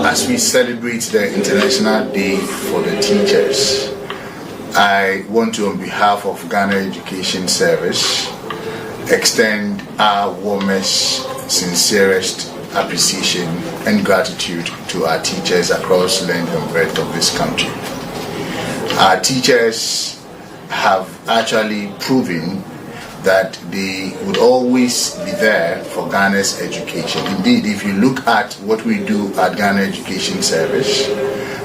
As we celebrate the International Day for the Teachers, I want to, on behalf of Ghana Education Service, extend our warmest, sincerest appreciation and gratitude to our teachers across the length and breadth of this country. Our teachers have actually proven that they would always be there for Ghana's education. Indeed, if you look at what we do at Ghana Education Service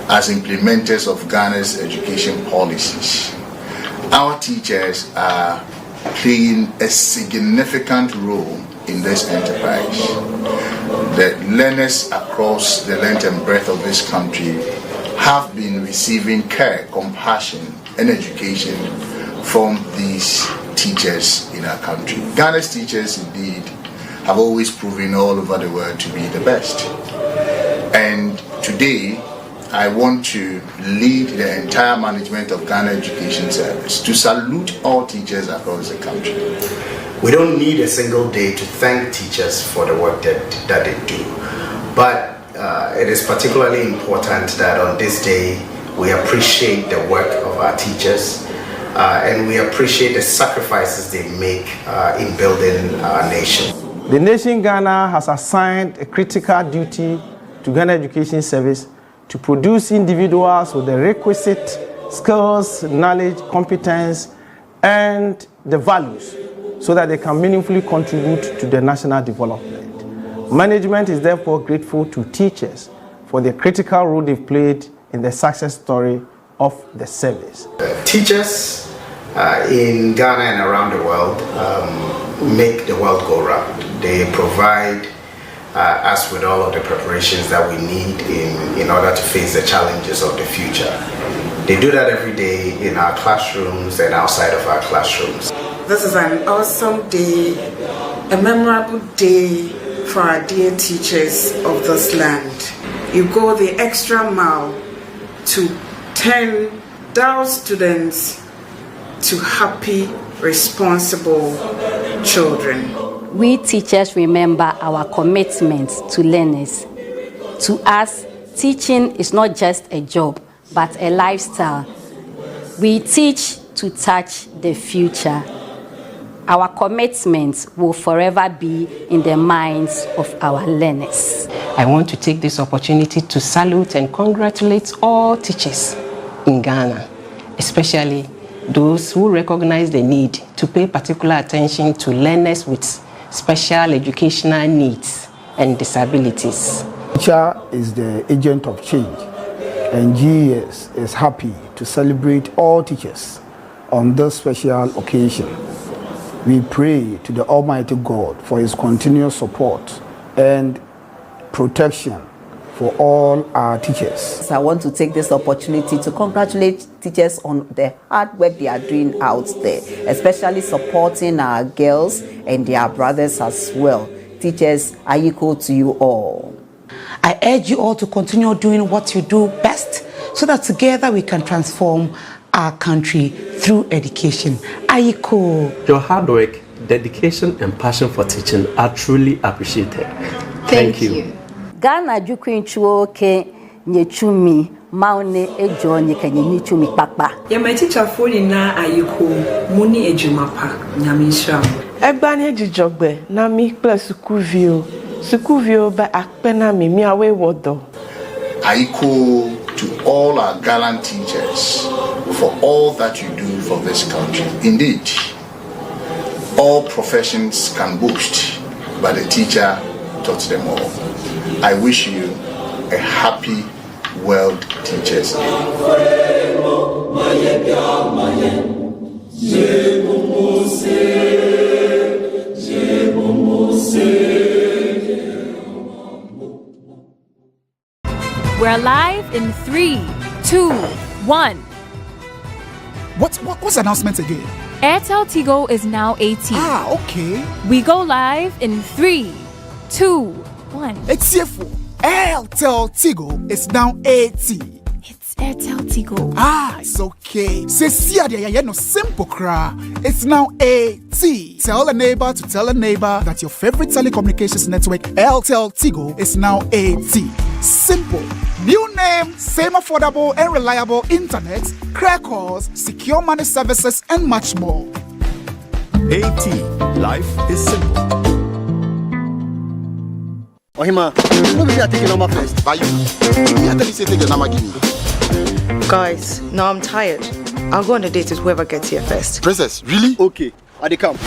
as implementers of Ghana's education policies, our teachers are playing a significant role in this enterprise. The learners across the length and breadth of this country have been receiving care, compassion, and education from these teachers in our country. Ghana's teachers indeed have always proven all over the world to be the best. And today, I want to lead the entire management of Ghana Education Service to salute all teachers across the country. We don't need a single day to thank teachers for the work that they do. But it is particularly important that on this day, we appreciate the work of our teachers and we appreciate the sacrifices they make in building our nation. The nation Ghana has assigned a critical duty to Ghana Education Service to produce individuals with the requisite skills, knowledge, competence, and the values so that they can meaningfully contribute to the national development. Management is therefore grateful to teachers for the critical role they've played in the success story of the service. Teachers in Ghana and around the world make the world go round. They provide us with all of the preparations that we need in order to face the challenges of the future. They do that every day in our classrooms and outside of our classrooms. This is an awesome day, a memorable day for our dear teachers of this land. You go the extra mile to turn dull students to happy, responsible children. We teachers remember our commitment to learners. To us, teaching is not just a job, but a lifestyle. We teach to touch the future. Our commitment will forever be in the minds of our learners. I want to take this opportunity to salute and congratulate all teachers in Ghana, especially those who recognize the need to pay particular attention to learners with special educational needs and disabilities. Teacher is the agent of change, and GES is happy to celebrate all teachers on this special occasion. We pray to the Almighty God for His continuous support and protection for all our teachers. I want to take this opportunity to congratulate teachers on the hard work they are doing out there, especially supporting our girls and their brothers as well. Teachers, I equal to you all. I urge you all to continue doing what you do best so that together we can transform our country through education. Aiko. Your hard work, dedication, and passion for teaching are truly appreciated. Thank you. Ghana jukwinchuo ke nyechumi maune ejo nyekanye nyechumi papa. Ya my teacher for na ayiko muni ejumapa nyamisha. Egbani ejijogbe na mi plus sukuvio ba akpena mi awe wodo. Ayiko to all our gallant teachers for all that you do for this country. Indeed, all professions can boast, but the teacher taught them all. I wish you a happy World Teachers Day. We're live in 3, 2, 1. What's the announcement again? Airtel Tigo is now 18. Ah, okay. We go live in 3, 2, 1. It's CFO. Airtel Tigo is now 80. It's Airtel Tigo. It's okay. Say, see, no simple cra. It's now 80. Tell a neighbor to tell a neighbor that your favorite telecommunications network, Airtel Tigo, is now 80. Simple. New name, same affordable and reliable internet, clear calls, secure money services, and much more. 80. Life is simple. Ohima, what will you take your number first? By you. You have to say take your number, give me. Guys, now I'm tired. I'll go on a date with whoever gets here first. Princess, really? Okay, I come.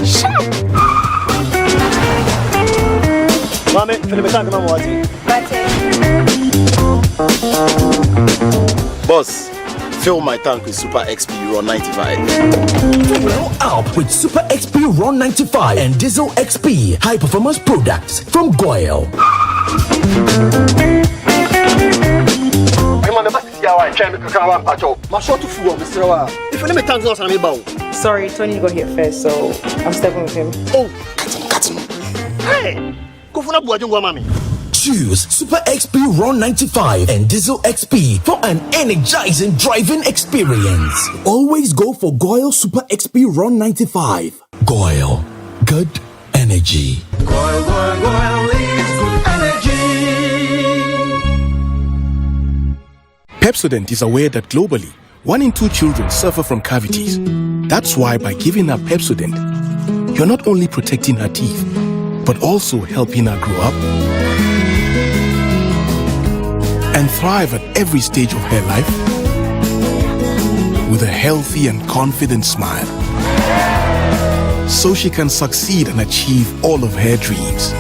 Shut up! Mame, Boss, fill my tank with Super XP Ron 95. Fill up with Super XP Ron 95 and Diesel XP high performance products from Goyle. Sorry, Tony got here first, so I'm stepping with him. Oh, cut him. Hey, go for mommy. Choose Super XP Ron 95 and Diesel XP for an energizing driving experience. Always go for Goyle Super XP Ron 95. Goyle, good energy. Goyle is good energy. Pepsodent is aware that globally, 1 in 2 children suffer from cavities. That's why by giving her Pepsodent, you're not only protecting her teeth, but also helping her grow up and thrive at every stage of her life with a healthy and confident smile, so she can succeed and achieve all of her dreams.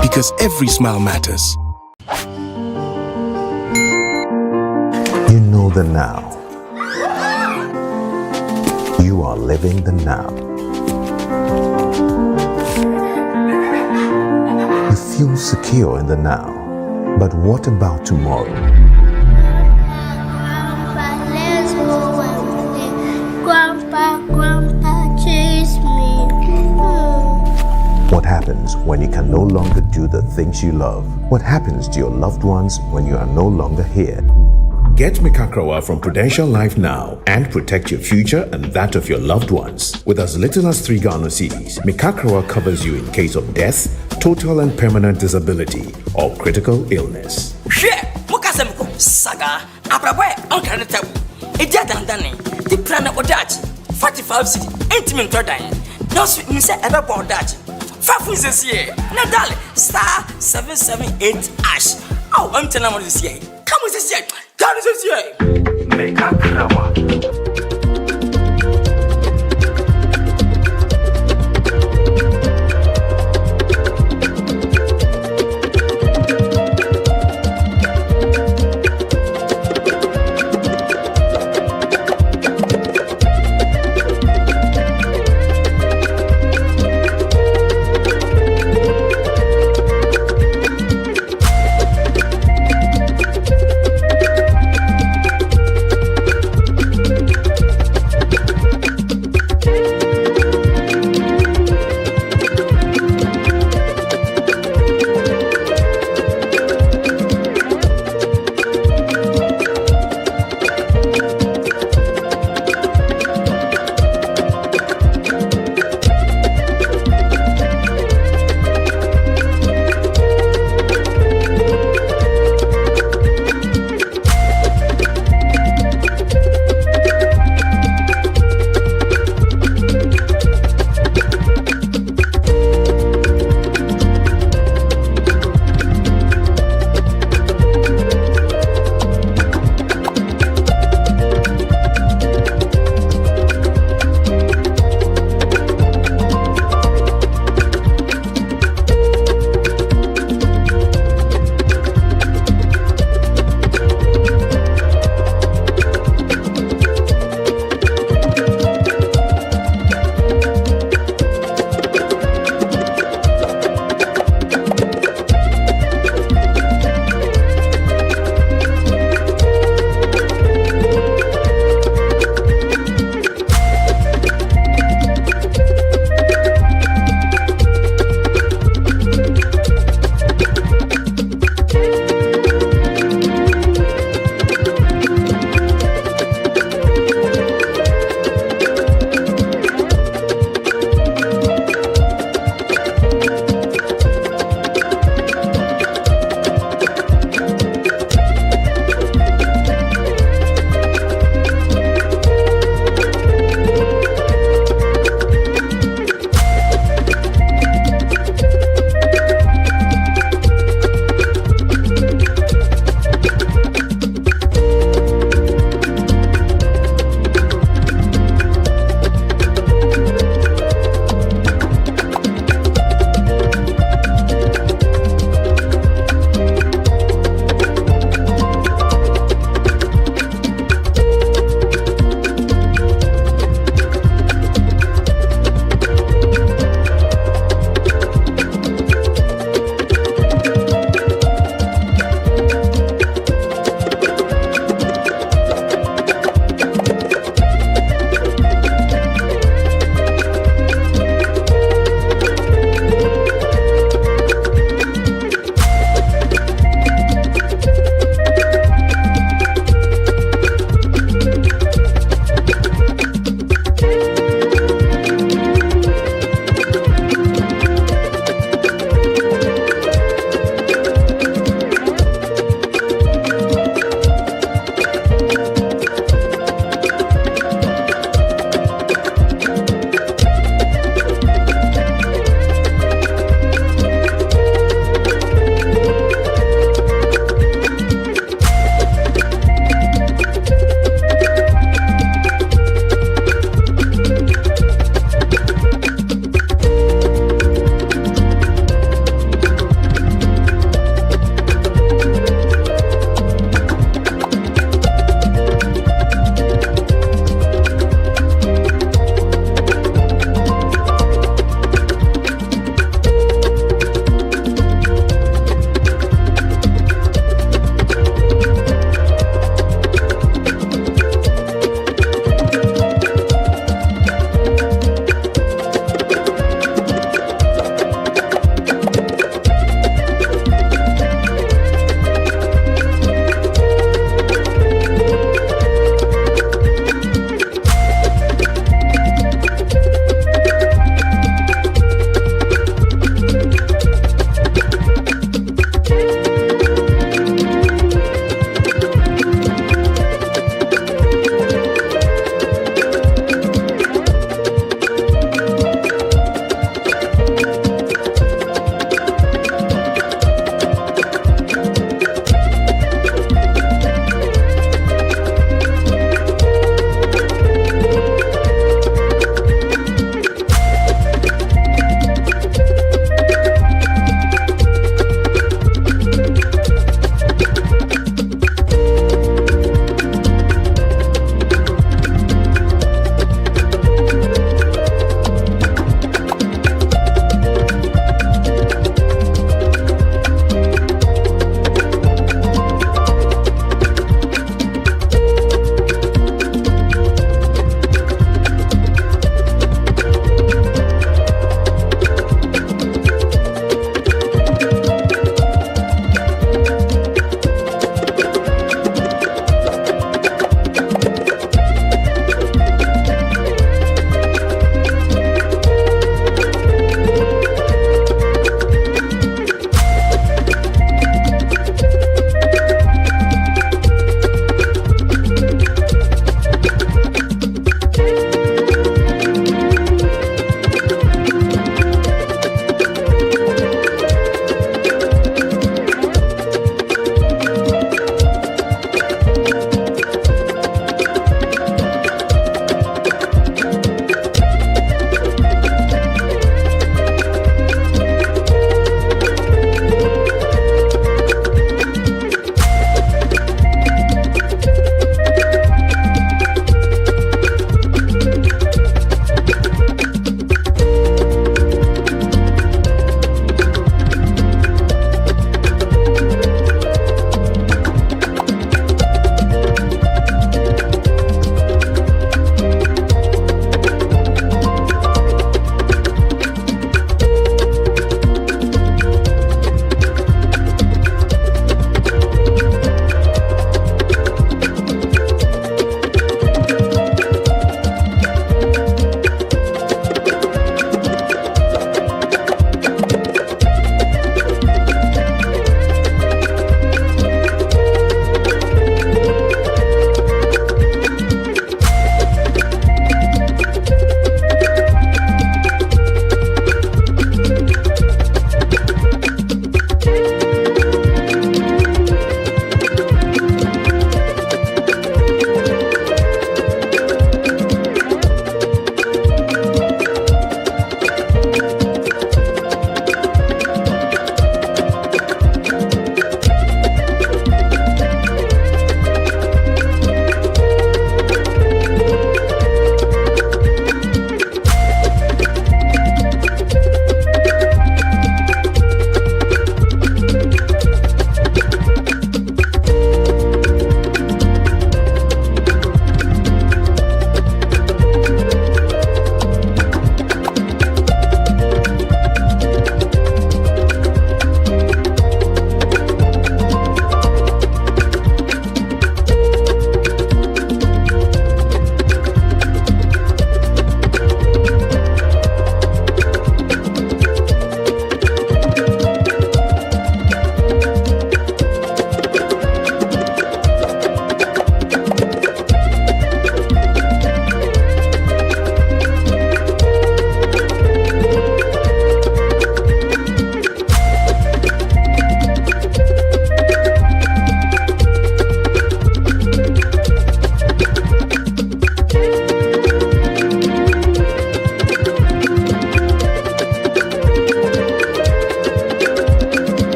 Because every smile matters. You know the now. You are living the now. You feel secure in the now. But what about tomorrow? Grandpa, chase me. What happens when you can no longer do the things you love? What happens to your loved ones when you are no longer here? Get Mikakrawa from Prudential Life now and protect your future and that of your loved ones. With as little as 3 Ghana cedis, Mikakrawa covers you in case of death, total and permanent disability, or critical illness. Saga, Abraboy, Uncle Tabu, a dead and Danny, the plan of Dutch, 45 city, intimate dying. No sweet Miss Everborn Dutch. 5 weeks this year, Nadal, star 778 ash. Oh, I'm telling you this year. Come with this year. Come with this year. Make up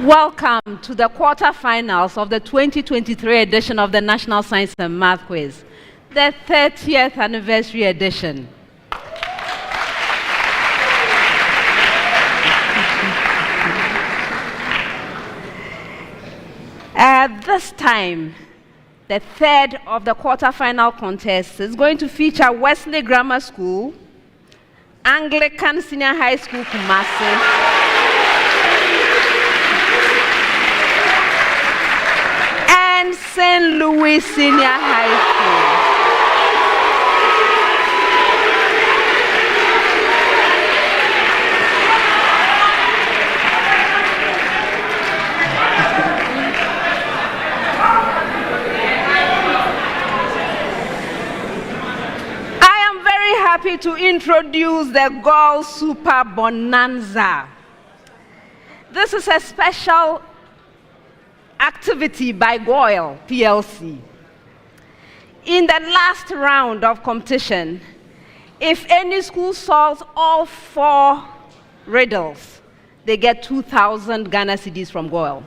Welcome to the quarterfinals of the 2023 edition of the National Science and Math Quiz, the 30th anniversary edition. This time, the third of the quarterfinal contest is going to feature Wesley Grammar School, Anglican Senior High School, Kumasi, and St. Louis Senior High School. I am very happy to introduce the Girl Super Bonanza. This is a special activity by Goyle PLC. In the last round of competition, if any school solves all 4 riddles, they get 2,000 Ghana cedis from Goyle.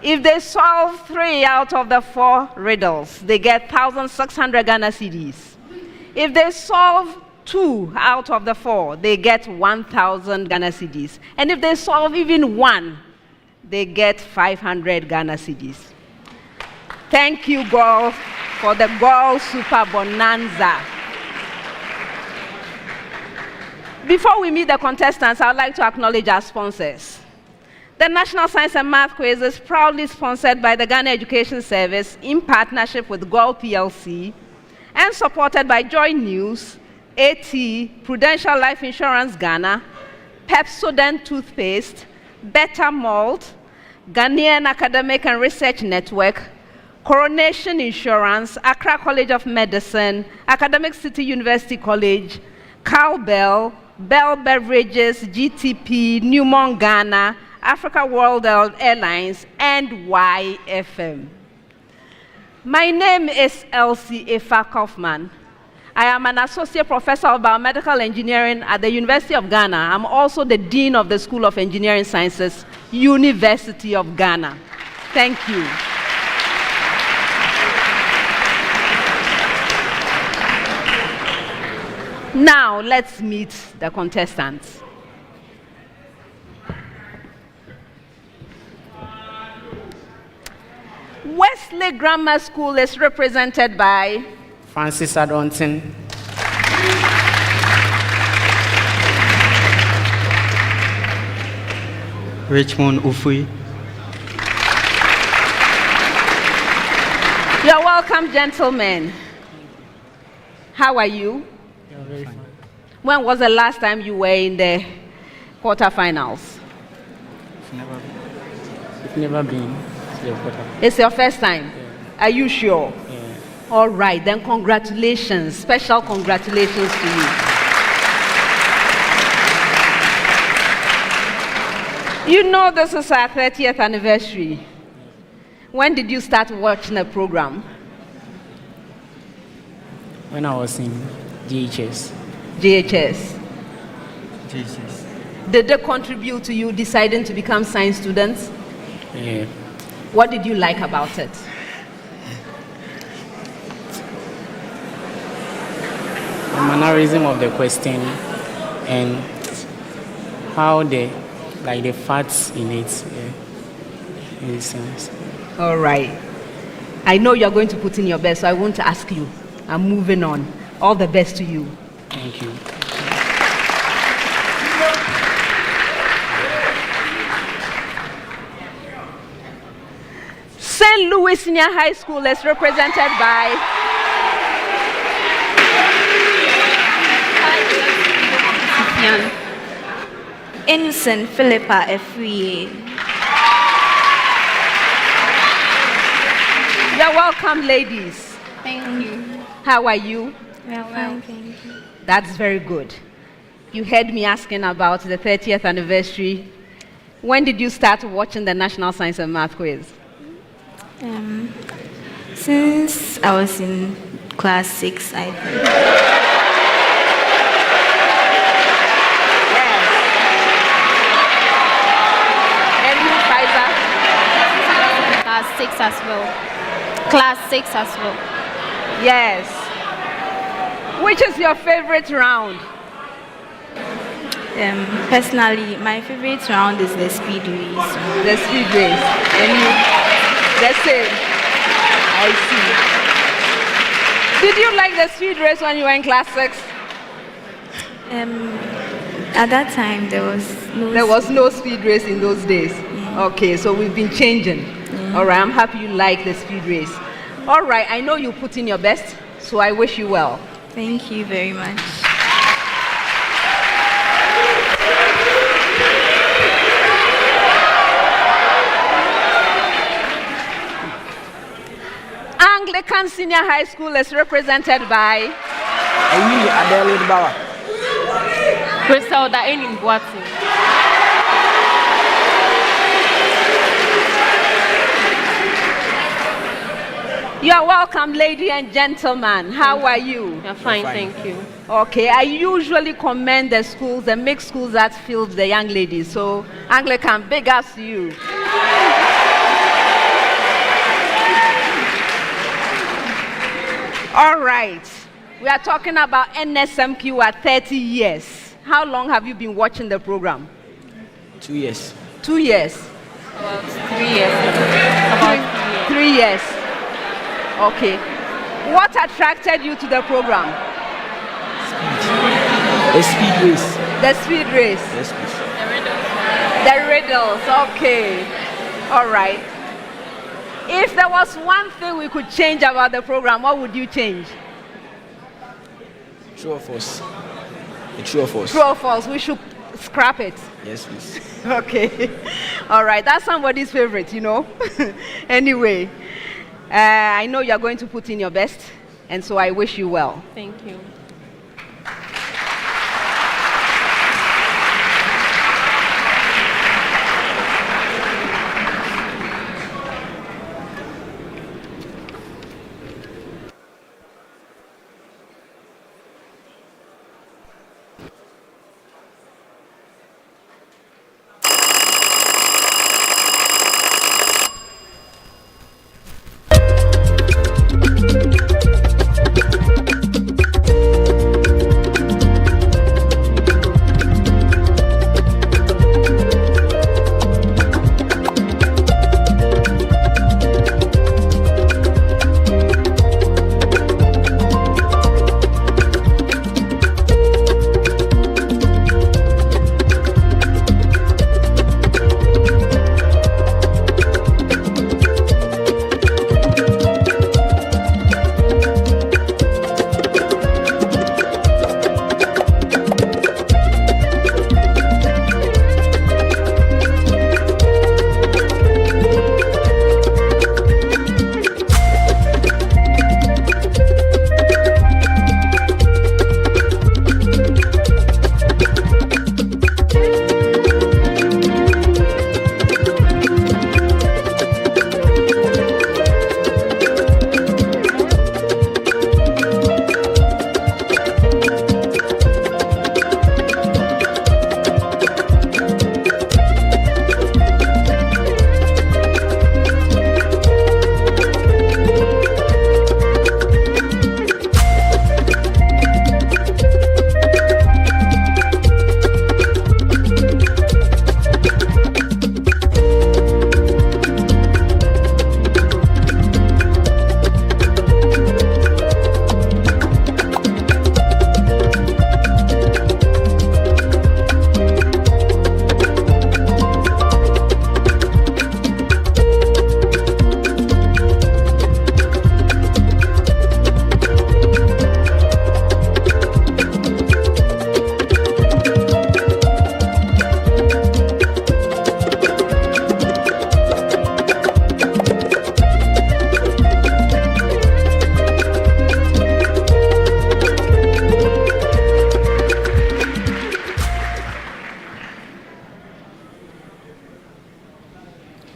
If they solve 3 out of the 4 riddles, they get 1,600 Ghana cedis. If they solve 2 out of the 4, they get 1,000 Ghana cedis. And if they solve even 1, they get 500 Ghana cedis. Thank you, Girl, for the Girl Super Bonanza. Before we meet the contestants, I would like to acknowledge our sponsors. The National Science and Math Quiz is proudly sponsored by the Ghana Education Service in partnership with Gold PLC and supported by Joy News, AT, Prudential Life Insurance Ghana, Pepsodent Toothpaste, Better Malt, Ghanaian Academic and Research Network, Coronation Insurance, Accra College of Medicine, Academic City University College, Cowbell, Bell Beverages, GTP, Newmont Ghana, Africa World Airlines, and YFM. My name is Elsie Efa Kaufman. I am an associate professor of biomedical engineering at the University of Ghana. I'm also the dean of the School of Engineering Sciences, University of Ghana. Thank you. Now, let's meet the contestants. Wesley Grammar School is represented by Francis Adonton, Richmond Ufui. You're welcome, gentlemen. How are you? Yeah, very fine. When was the last time you were in the quarterfinals? It's never been to the quarter. It's your first time? Yeah. Are you sure? Yeah. All right, then congratulations. Special congratulations to you. You know this is our 30th anniversary. When did you start watching the program? When I was in GHS. GHS. GHS. Did they contribute to you deciding to become science students? Yeah. What did you like about it? The mannerism of the question and how the facts in it makes sense. All right. I know you're going to put in your best, so I won't ask you. I'm moving on. All the best to you. Thank you. St. Louis Senior High School is represented by Innocent Philippa Efrie. You're welcome, ladies. Thank you. How are you? Well, thank you. That's very good. You heard me asking about the 30th anniversary. When did you start watching the National Science and Math Quiz? Since I was in class 6, I think. And you as well. Class 6 as well. Yes. Which is your favorite round? Personally, my favorite round is the speed race. The speed race. And you, that's it. I see. Did you like the speed race when you were in class 6? At that time, there was no speed race in those days. Yeah. Okay, so we've been changing. Yeah. All right, I'm happy you like the speed race. All right, I know you put in your best, so I wish you well. Thank you very much. Anglican Senior High School is represented by Griselda in Boating. You are welcome, ladies and gentlemen. How are you? You're fine, thank you. Okay, I usually commend the schools, the mixed schools that field the young ladies. So, Anglican, big ups to you. All right, we are talking about NSMQ at 30 years. How long have you been watching the program? 2 years. 2 years? About 3 years. About 3 years. Okay. What attracted you to the program? The speed race. The speed race. Yes, please. The riddles. Okay. All right. If there was one thing we could change about the program, what would you change? True or false? True or false? True or false? We should scrap it. Yes, please. Okay. All right. That's somebody's favorite, you know. Anyway, I know you're going to put in your best, and so I wish you well. Thank you.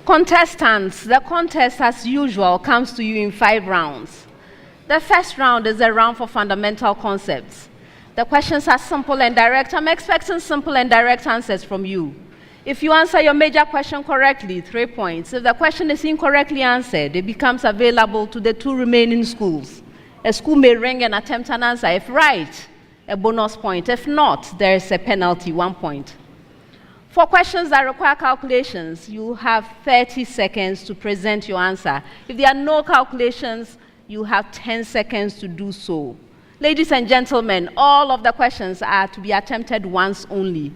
Contestants, the contest as usual comes to you in 5 rounds. The first round is a round for fundamental concepts. The questions are simple and direct. I'm expecting simple and direct answers from you. If you answer your major question correctly, 3 points. If the question is incorrectly answered, it becomes available to the 2 remaining schools. A school may ring and attempt an answer. If right, a bonus point. If not, there is a penalty, 1 point. For questions that require calculations, you have 30 seconds to present your answer. If there are no calculations, you have 10 seconds to do so. Ladies and gentlemen, all of the questions are to be attempted once only.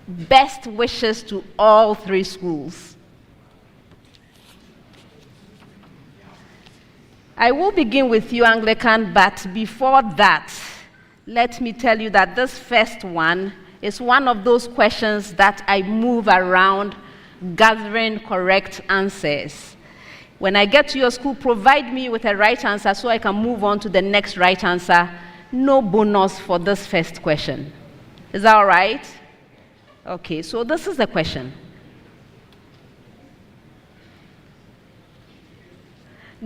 Best wishes to all 3 schools. I will begin with you, Anglican, but before that, let me tell you that this first one is one of those questions that I move around gathering correct answers. When I get to your school, provide me with a right answer so I can move on to the next right answer. No bonus for this first question. Is that all right? Okay, so this is the question.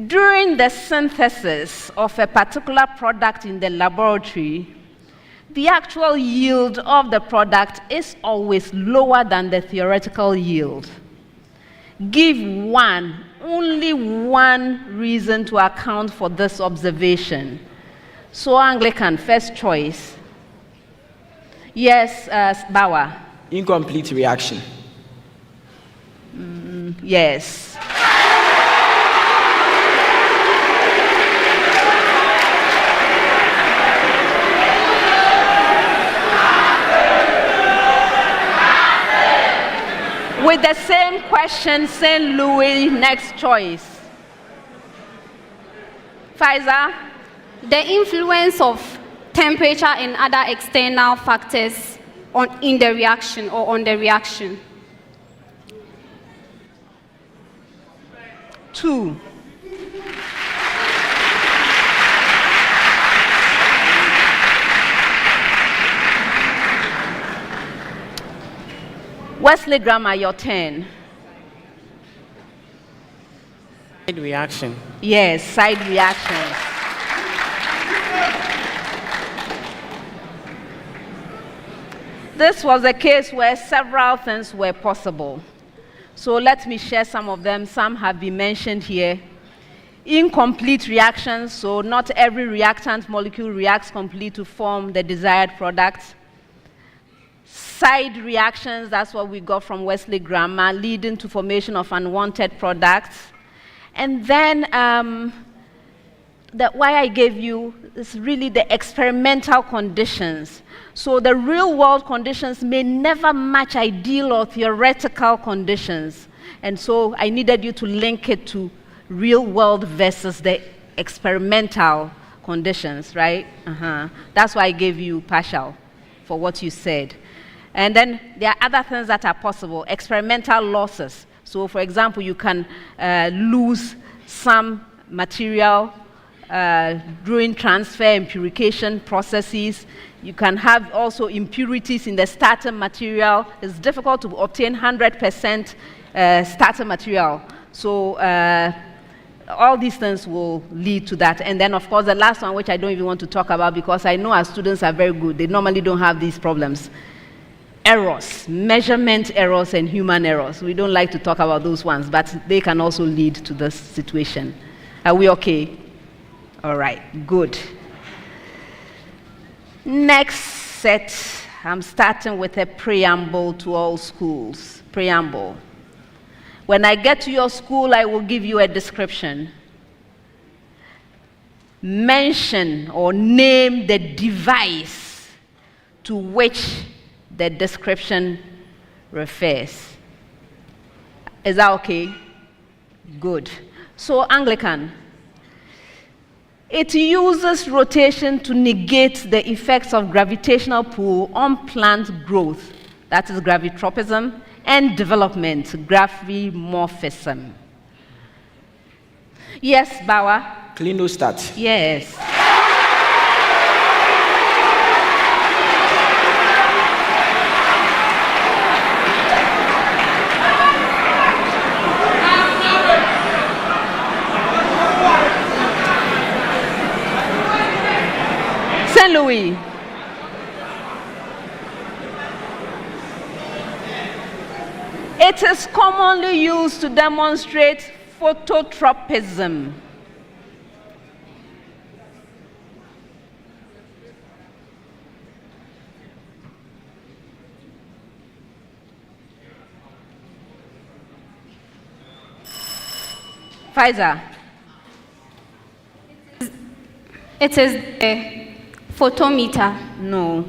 During the synthesis of a particular product in the laboratory, the actual yield of the product is always lower than the theoretical yield. Give only one reason to account for this observation. So Anglican, first choice. Yes, Bauer. Incomplete reaction. Yes. With the same question, St. Louis, next choice. Pfizer? The influence of temperature and other external factors in the reaction or on the reaction. 2. Wesley Grammar, your turn. Side reaction. Yes, side reactions. This was a case where several things were possible. So let me share some of them. Some have been mentioned here. Incomplete reactions, so not every reactant molecule reacts complete to form the desired product. Side reactions, that's what we got from Wesley Grammar, leading to formation of unwanted products. And then why I gave you is really the experimental conditions. So the real world conditions may never match ideal or theoretical conditions. And so I needed you to link it to real world versus the experimental conditions, right? That's why I gave you partial for what you said. And then there are other things that are possible, experimental losses. So for example, you can lose some material during transfer and purification processes. You can have also impurities in the starter material. It's difficult to obtain 100% starter material. So all these things will lead to that. And then of course the last one, which I don't even want to talk about because I know our students are very good. They normally don't have these problems. Errors, measurement errors and human errors. We don't like to talk about those ones, but they can also lead to this situation. Are we okay? All right, good. Next set, I'm starting with a preamble to all schools. Preamble. When I get to your school, I will give you a description. Mention or name the device to which the description refers. Is that okay? Good. So Anglican, it uses rotation to negate the effects of gravitational pull on plant growth, that is gravitropism, and development, graphimorphism. Yes, Bauer? Clinostat. Yes. St. Louis. It is commonly used to demonstrate phototropism. Pfizer. It is a photometer. No.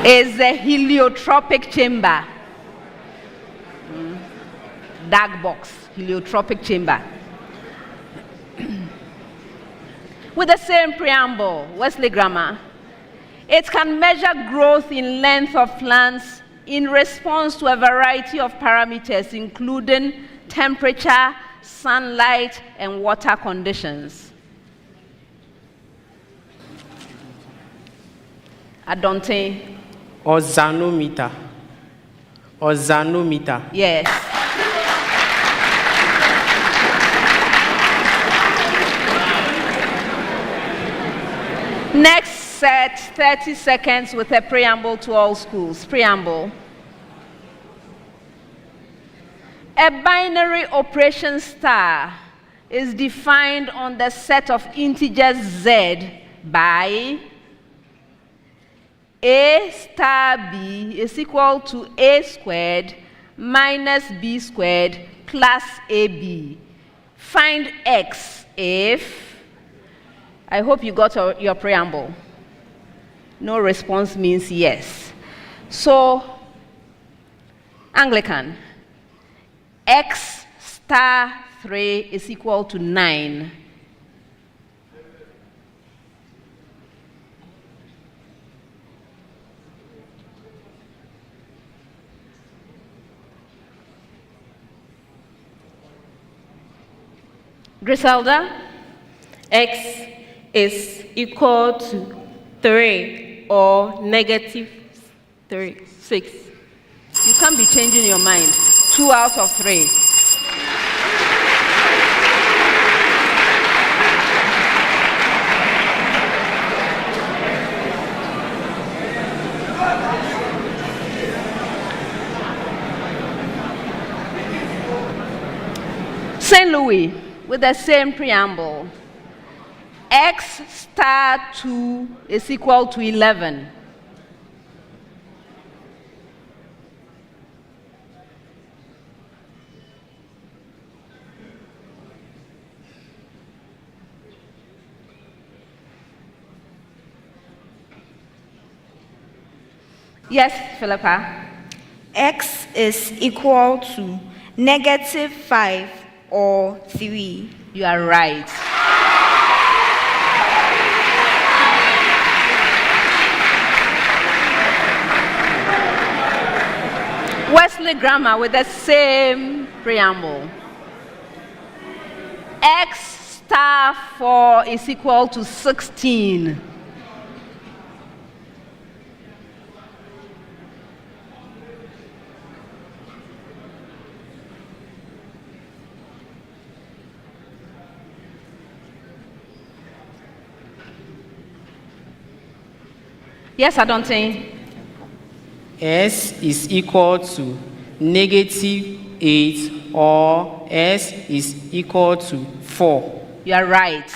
Is a heliotropic chamber. Dark box, heliotropic chamber. With the same preamble, Wesley grammar. It can measure growth in length of plants in response to a variety of parameters, including temperature, sunlight, and water conditions. Adonte. Ozonometer. Ozonometer. Yes. Next set, 30 seconds with a preamble to all schools. Preamble. A binary operation star is defined on the set of integers z by a star b is equal to a squared minus b squared plus ab. Find x if, I hope you got your preamble. No response means yes. So, Anglican, x star 3 is equal to 9. Griselda, x is equal to 3 or negative 3, 6. You can't be changing your mind. 2 out of 3. St. Louis, with the same preamble. X star 2 is equal to 11. Yes, Philippa. X is equal to negative 5 or 3. You are right. Wesley grammar with the same preamble. X star 4 is equal to 16. Yes, Adonte. S is equal to negative 8 or S is equal to 4. You are right.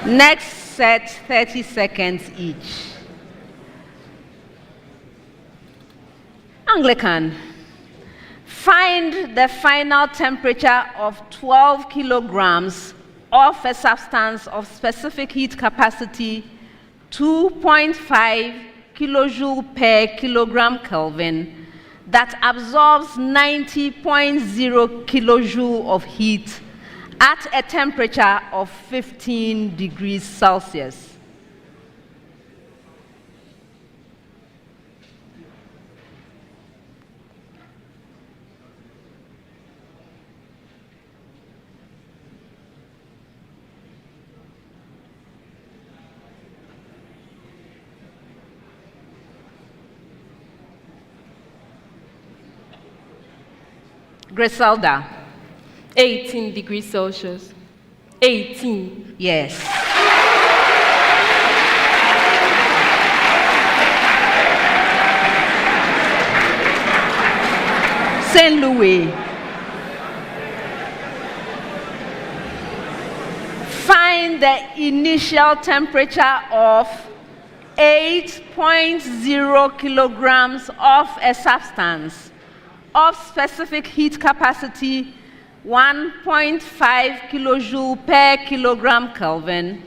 Next set, 30 seconds each. Anglican. Find the final temperature of 12 kilograms of a substance of specific heat capacity 2.5 kilojoule per kilogram Kelvin that absorbs 90.0 kilojoule of heat at a temperature of 15 degrees Celsius. Griselda. 18 degrees Celsius. 18. Yes. St. Louis. Find the initial temperature of 8.0 kilograms of a substance of specific heat capacity 1.5 kilojoule per kilogram Kelvin,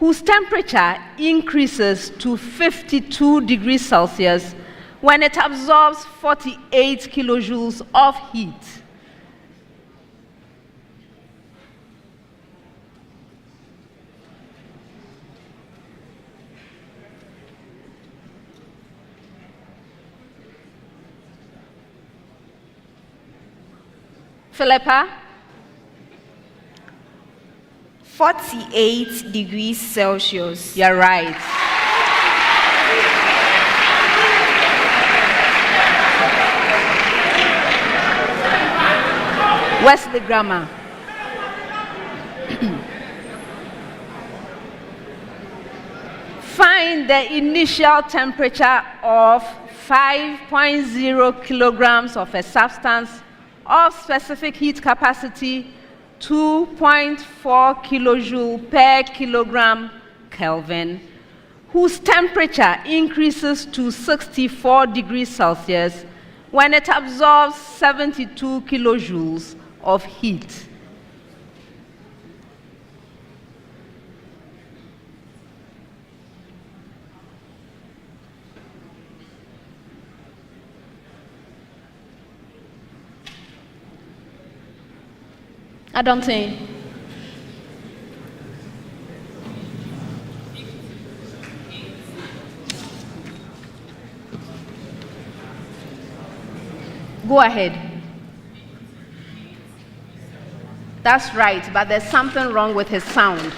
whose temperature increases to 52 degrees Celsius when it absorbs 48 kilojoules of heat. Philippa? 48 degrees Celsius. You're right. Wesley Grammar. Find the initial temperature of 5.0 kilograms of a substance of specific heat capacity 2.4 kilojoule per kilogram Kelvin, whose temperature increases to 64 degrees Celsius when it absorbs 72 kilojoules of heat. I don't think. Go ahead. That's right, but there's something wrong with his sound.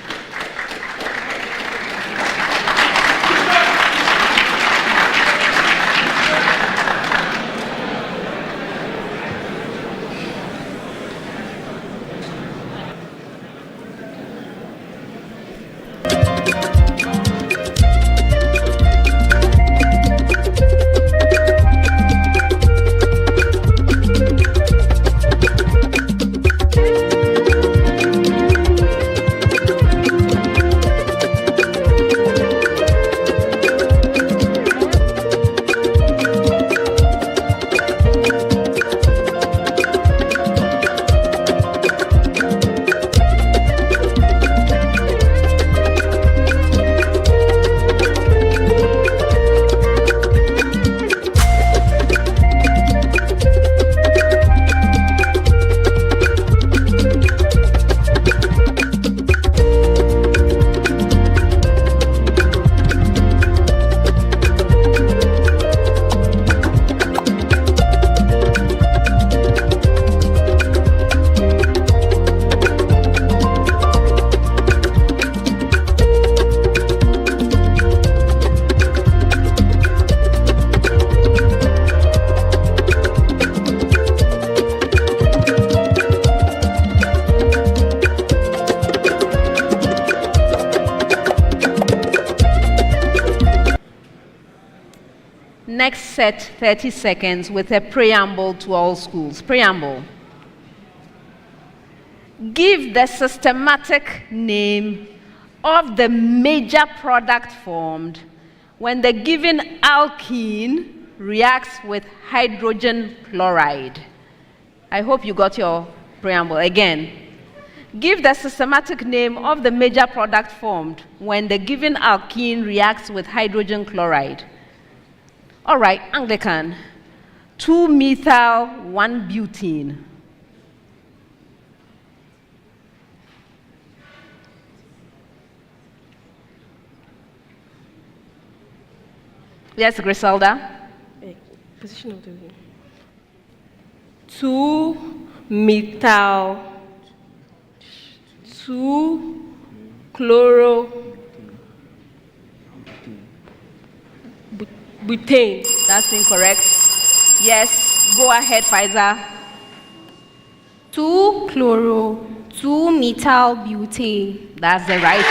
Next set 30 seconds with a preamble to all schools. Preamble. Give the systematic name of the major product formed when the given alkene reacts with hydrogen chloride. I hope you got your preamble. Again. Give the systematic name of the major product formed when the given alkene reacts with hydrogen chloride. All right, Anglican. 2-methyl-1-butene. Yes, Griselda. Position of the 2-methyl 2-chloro butane. That's incorrect. Yes, go ahead, Pfizer. 2-chloro-2-methyl-butane. That's the right one.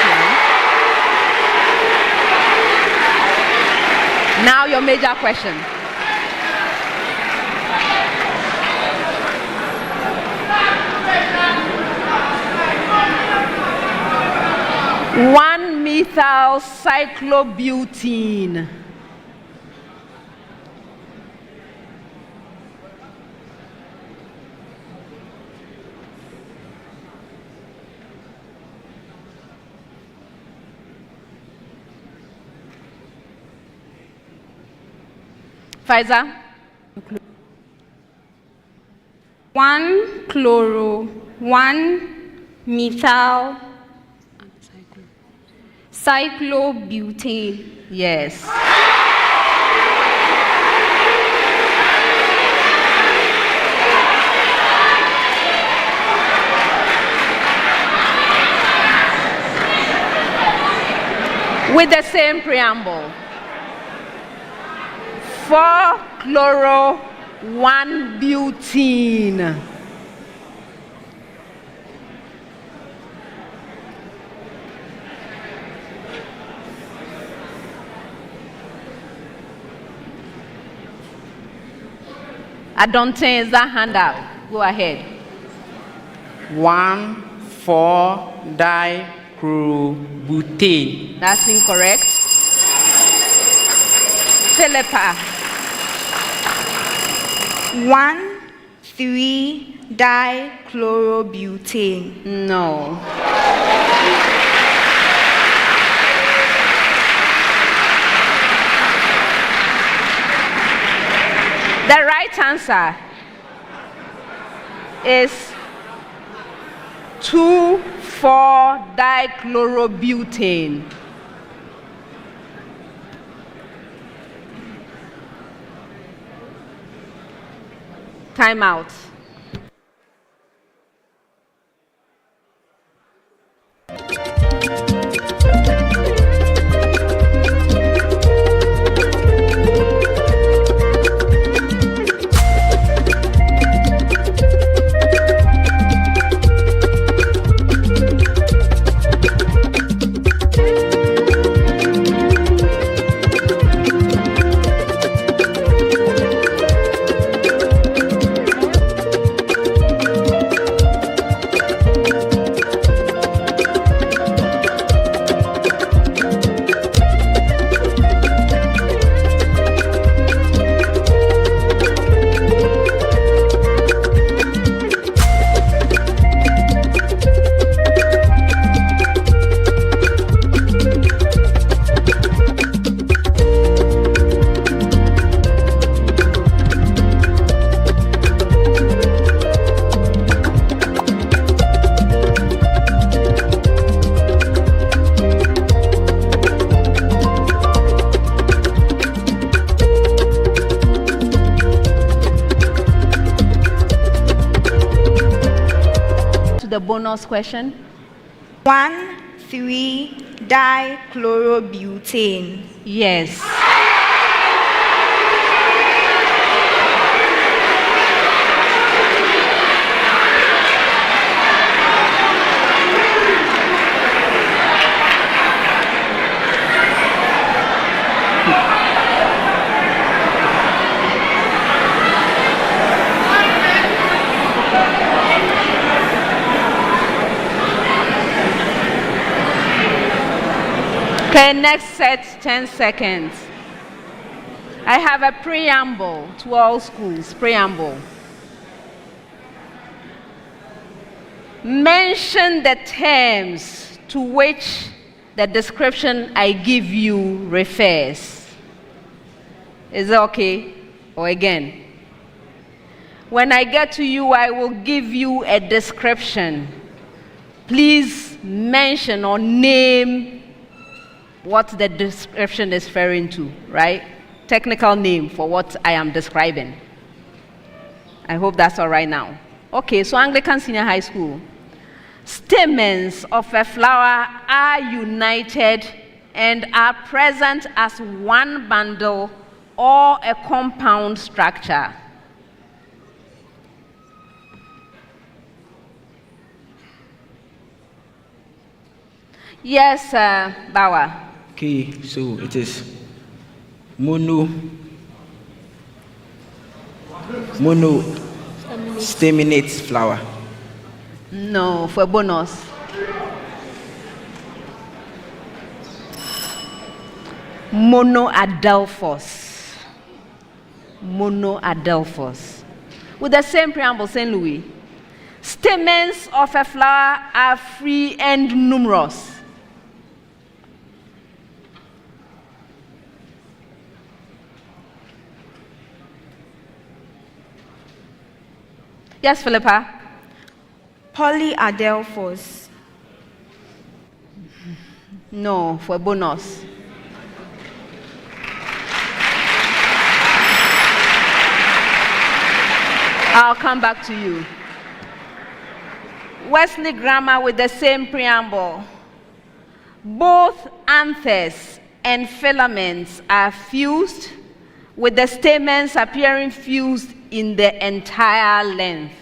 Now your major question. One methyl cyclobutene. Pfizer? 1-chloro-1-methyl cyclobutane. Yes. With the same preamble. 4-chloro-1-butene. Adonte, is that hand up? Go ahead. 1,4-dichlorobutane. That's incorrect. Philippa. 1,3-dichlorobutane. No. The right answer is 2,4-dichlorobutane. Time out. The bonus question. 1,3-dichlorobutane. Yes. Okay, next set, 10 seconds. I have a preamble to all schools. Preamble. Mention the terms to which the description I give you refers. Is it okay? Or again? When I get to you, I will give you a description. Please mention or name what the description is referring to, right? Technical name for what I am describing. I hope that's all right now. Okay, so Anglican Senior High School. Stamens of a flower are united and are present as one bundle or a compound structure. Yes, Bawa. Okay, so it is mono staminate flower. No, for bonus. Monoadelphos. Monoadelphos. With the same preamble, St. Louis. Stamens of a flower are free and numerous. Yes, Philippa? Polyadelphos. No, for bonus. I'll come back to you. Wesley grammar with the same preamble. Both anthers and filaments are fused, with the stamens appearing fused in the entire length.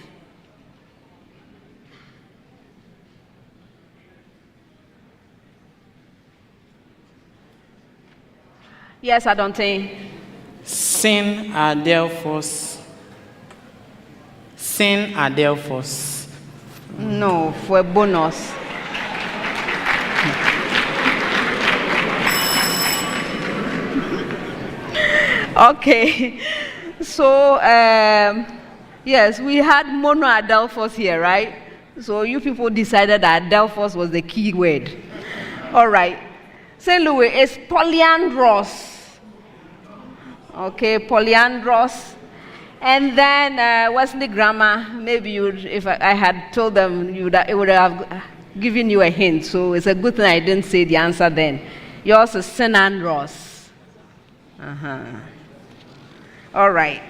Yes, Adonte. Synadelphos. Synadelphos. No, for a bonus. Okay, so yes, we had monoadelphos here, right? So you people decided that adelphos was the key word. All right, St. Louis is polyandrous. Okay, polyandrous. And then Wesley grammar, maybe you, if I had told them, it would have given you a hint. So it's a good thing I didn't say the answer then. Yours is synandros. All right.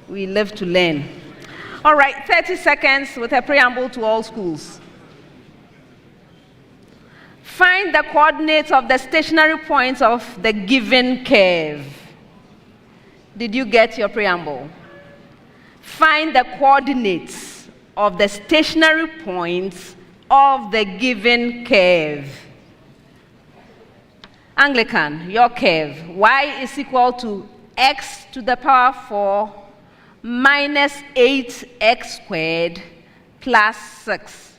We live to learn. All right, 30 seconds with a preamble to all schools. Find the coordinates of the stationary points of the given curve. Did you get your preamble? Find the coordinates of the stationary points of the given curve. Anglican, your curve, y is equal to x to the power 4 minus 8x squared plus 6.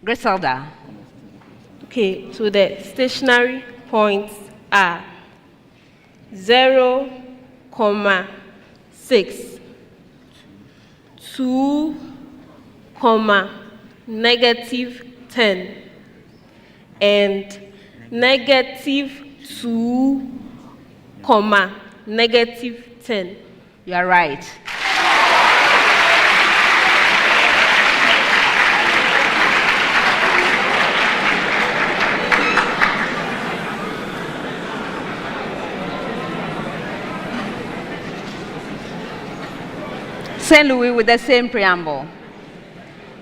Griselda. Okay, so the stationary points are 0, 6, 2, negative 10, and negative 2, negative 10. You are right. St. Louis with the same preamble.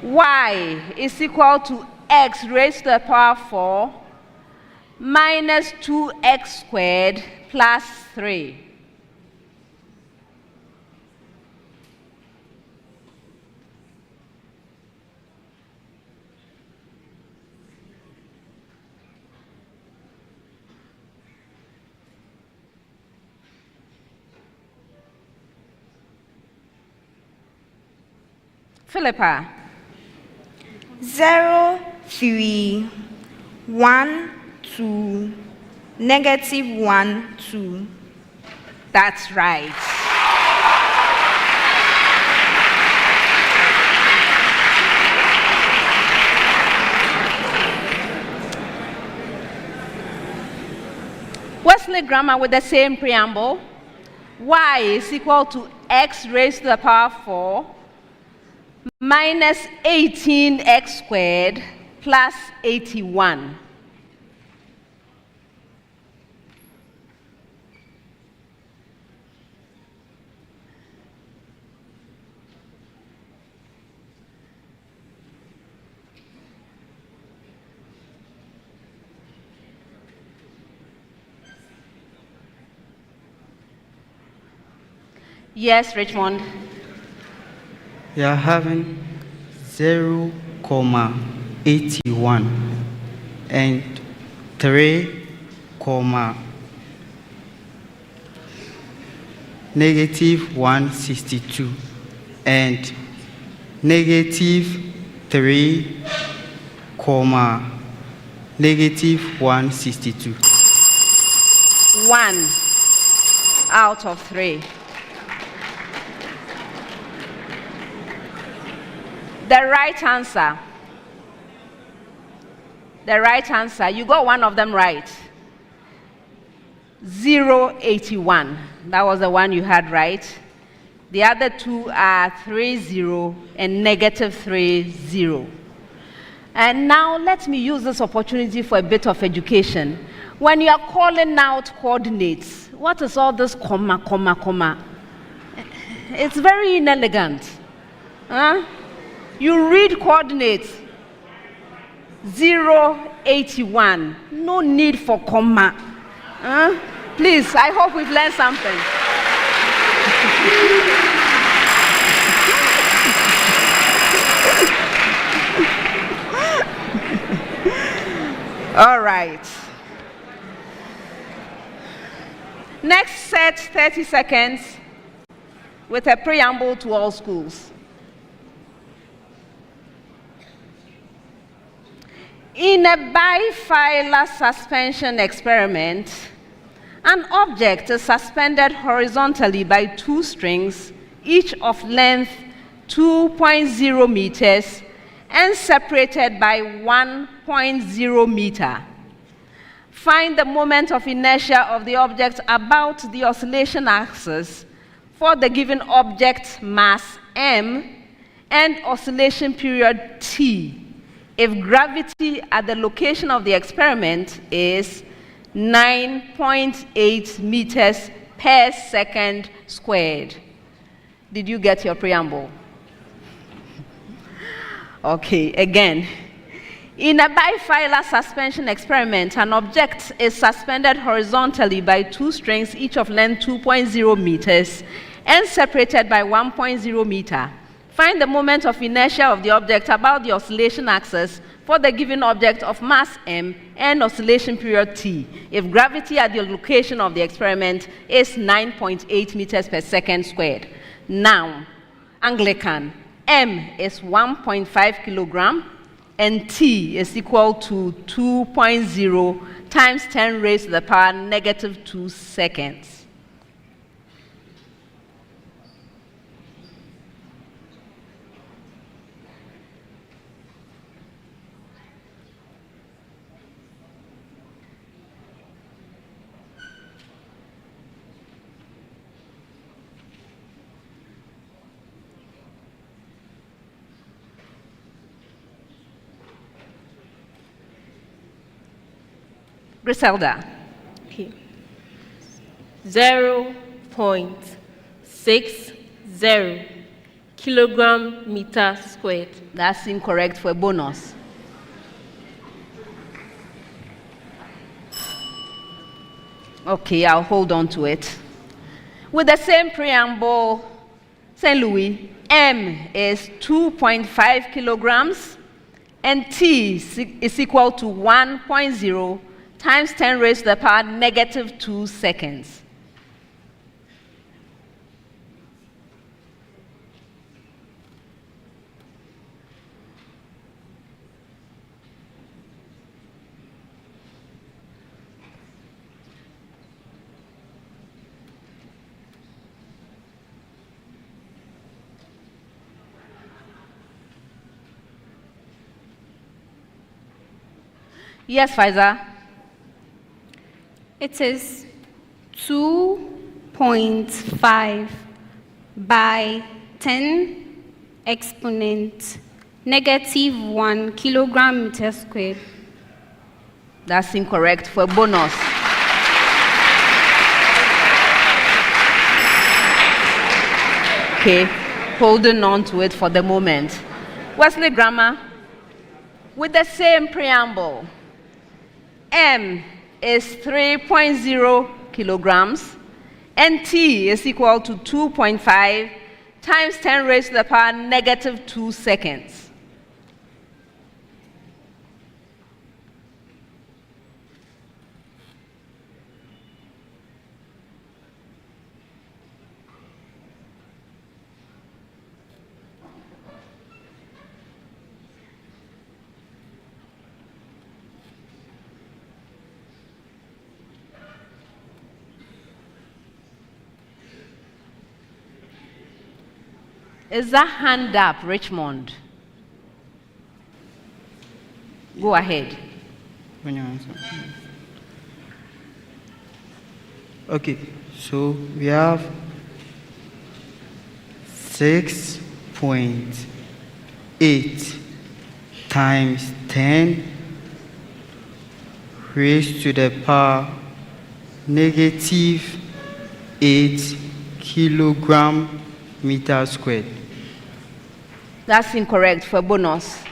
Y is equal to x raised to the power 4 minus 2x squared plus 3. Philippa. 0, 3, 1, 2, negative 1, 2. That's right. Wesley grammar with the same preamble. Y is equal to x raised to the power 4 minus 18x squared plus 81. Yes, Richmond. We are having 0.81 and 3.162 and -3.162. 1 out of 3. The right answer, you got one of them right. 0.81. That was the one you had right. The other two are 30 and -30. And now let me use this opportunity for a bit of education. When you are calling out coordinates, what is all this comma, comma, comma? It's very inelegant. Huh? You read coordinates 0.81. No need for comma. Please, I hope we've learned something. All right. Next set, 30 seconds with a preamble to all schools. In a bifilar suspension experiment, an object is suspended horizontally by 2 strings, each of length 2.0 meters and separated by 1.0 meter. Find the moment of inertia of the object about the oscillation axis for the given object mass m and oscillation period t, if gravity at the location of the experiment is 9.8 meters per second squared. Did you get your preamble? Okay, again. In a bifilar suspension experiment, an object is suspended horizontally by 2 strings, each of length 2.0 meters, and separated by 1.0 meter. Find the moment of inertia of the object about the oscillation axis for the given object of mass m and oscillation period t, if gravity at the location of the experiment is 9.8 meters per second squared. Now, Anglican, m is 1.5 kilogram, and t is equal to 2.0 times 10 raised to the power -2 seconds. Griselda. Okay. 0.60 kilogram meter squared. That's incorrect for a bonus. Okay, I'll hold on to it. With the same preamble, St. Louis, m is 2.5 kilograms and t is equal to 1.0 times 10 raised to the power -2 seconds. Yes, Faiza. It is 2.5 by 10 exponent -1 kilogram meter squared. That's incorrect for a bonus. Okay, holding on to it for the moment. Wesley Grammar, with the same preamble, m is 3.0 kilograms and t is equal to 2.5 times 10 raised to the power negative 2 seconds. Is that hand up, Richmond? Go ahead. When you answer. Okay, so we have 6.8 times 10 raised to the power negative 8 kilogram meter squared. That's incorrect for bonus.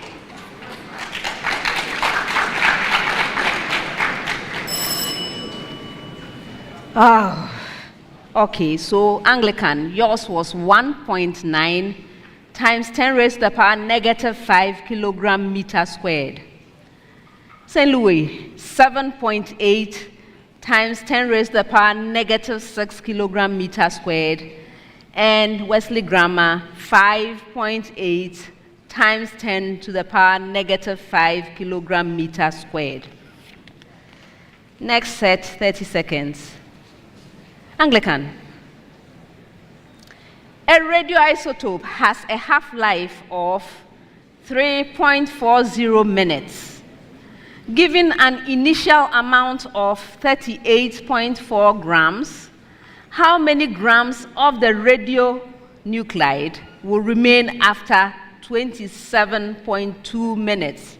Okay, so Anglican, yours was 1.9 times 10 raised to the power negative 5 kilogram meter squared. St. Louis, 7.8 times 10 raised to the power negative 6 kilogram meter squared. And Wesley Grammar, 5.8 times 10 to the power negative 5 kilogram meter squared. Next set, 30 seconds. Anglican. A radioisotope has a half-life of 3.40 minutes. Given an initial amount of 38.4 grams, how many grams of the radionuclide will remain after 27.2 minutes?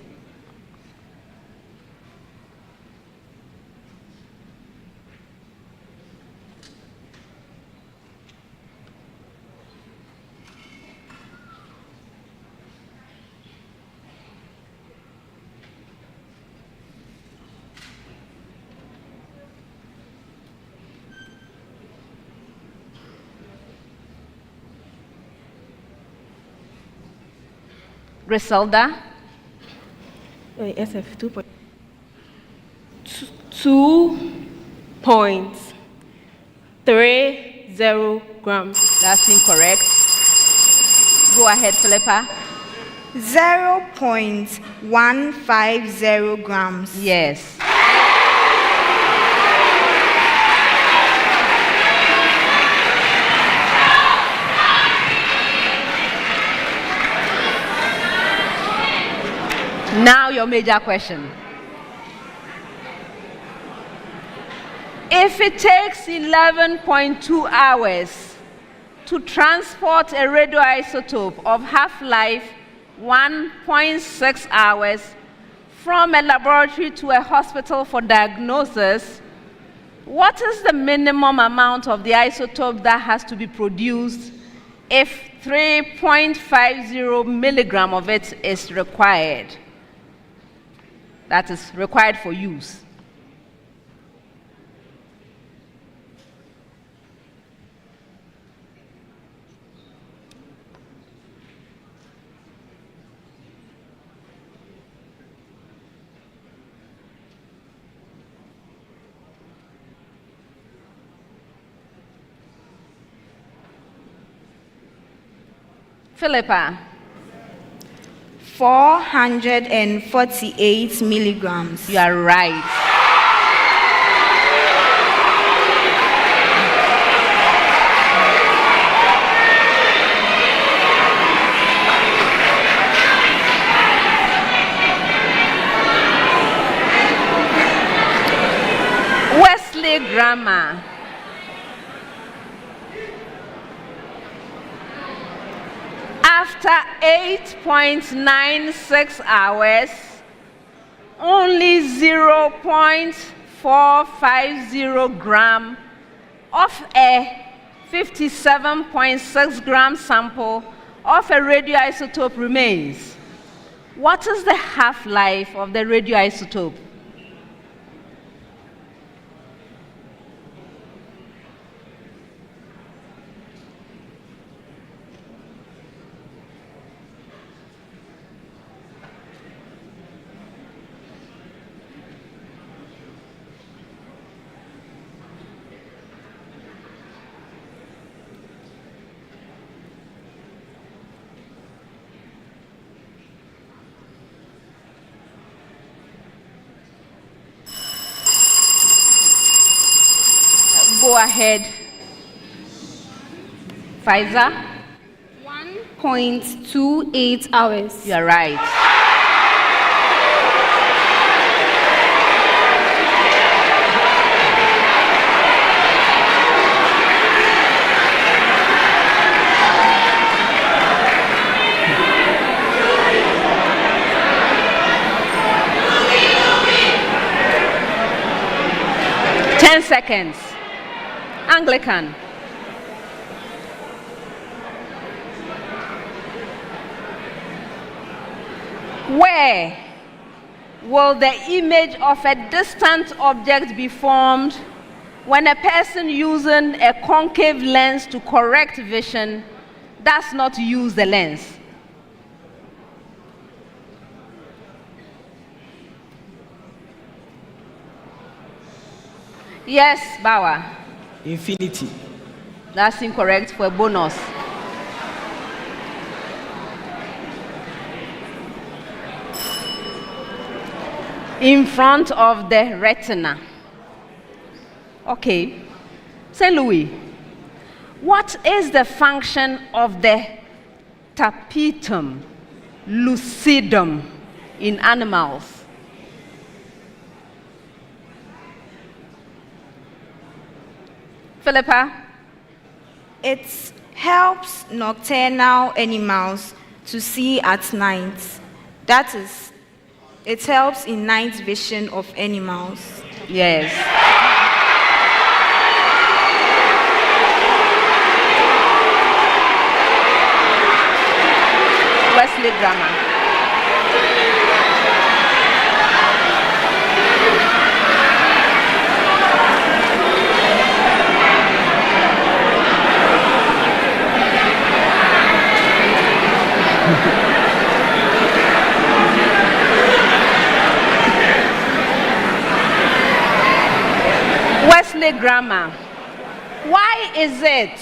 Griselda? SF 2.30 grams. That's incorrect. Go ahead, Philippa. 0.150 grams. Yes. Now your major question. If it takes 11.2 hours to transport a radioisotope of half-life 1.6 hours from a laboratory to a hospital for diagnosis, what is the minimum amount of the isotope that has to be produced if 3.50 milligram of it is required? That is required for use. Philippa. 448 milligrams. You are right. Wesley Grammar. After 8.96 hours, only 0.450 gram of a 57.6 gram sample of a radioisotope remains. What is the half-life of the radioisotope? go ahead. Pfizer? 1.28 hours. You're right. Seconds. Anglican. Where will the image of a distant object be formed when a person using a concave lens to correct vision does not use the lens? Yes, Bauer. Infinity. That's incorrect for a bonus. In front of the retina. Okay. St. Louis, what is the function of the tapetum lucidum in animals? Philippa? It helps nocturnal animals to see at night. That is, it helps in night vision of animals. Yes. Wesley grammar. Wesley grammar. Why is it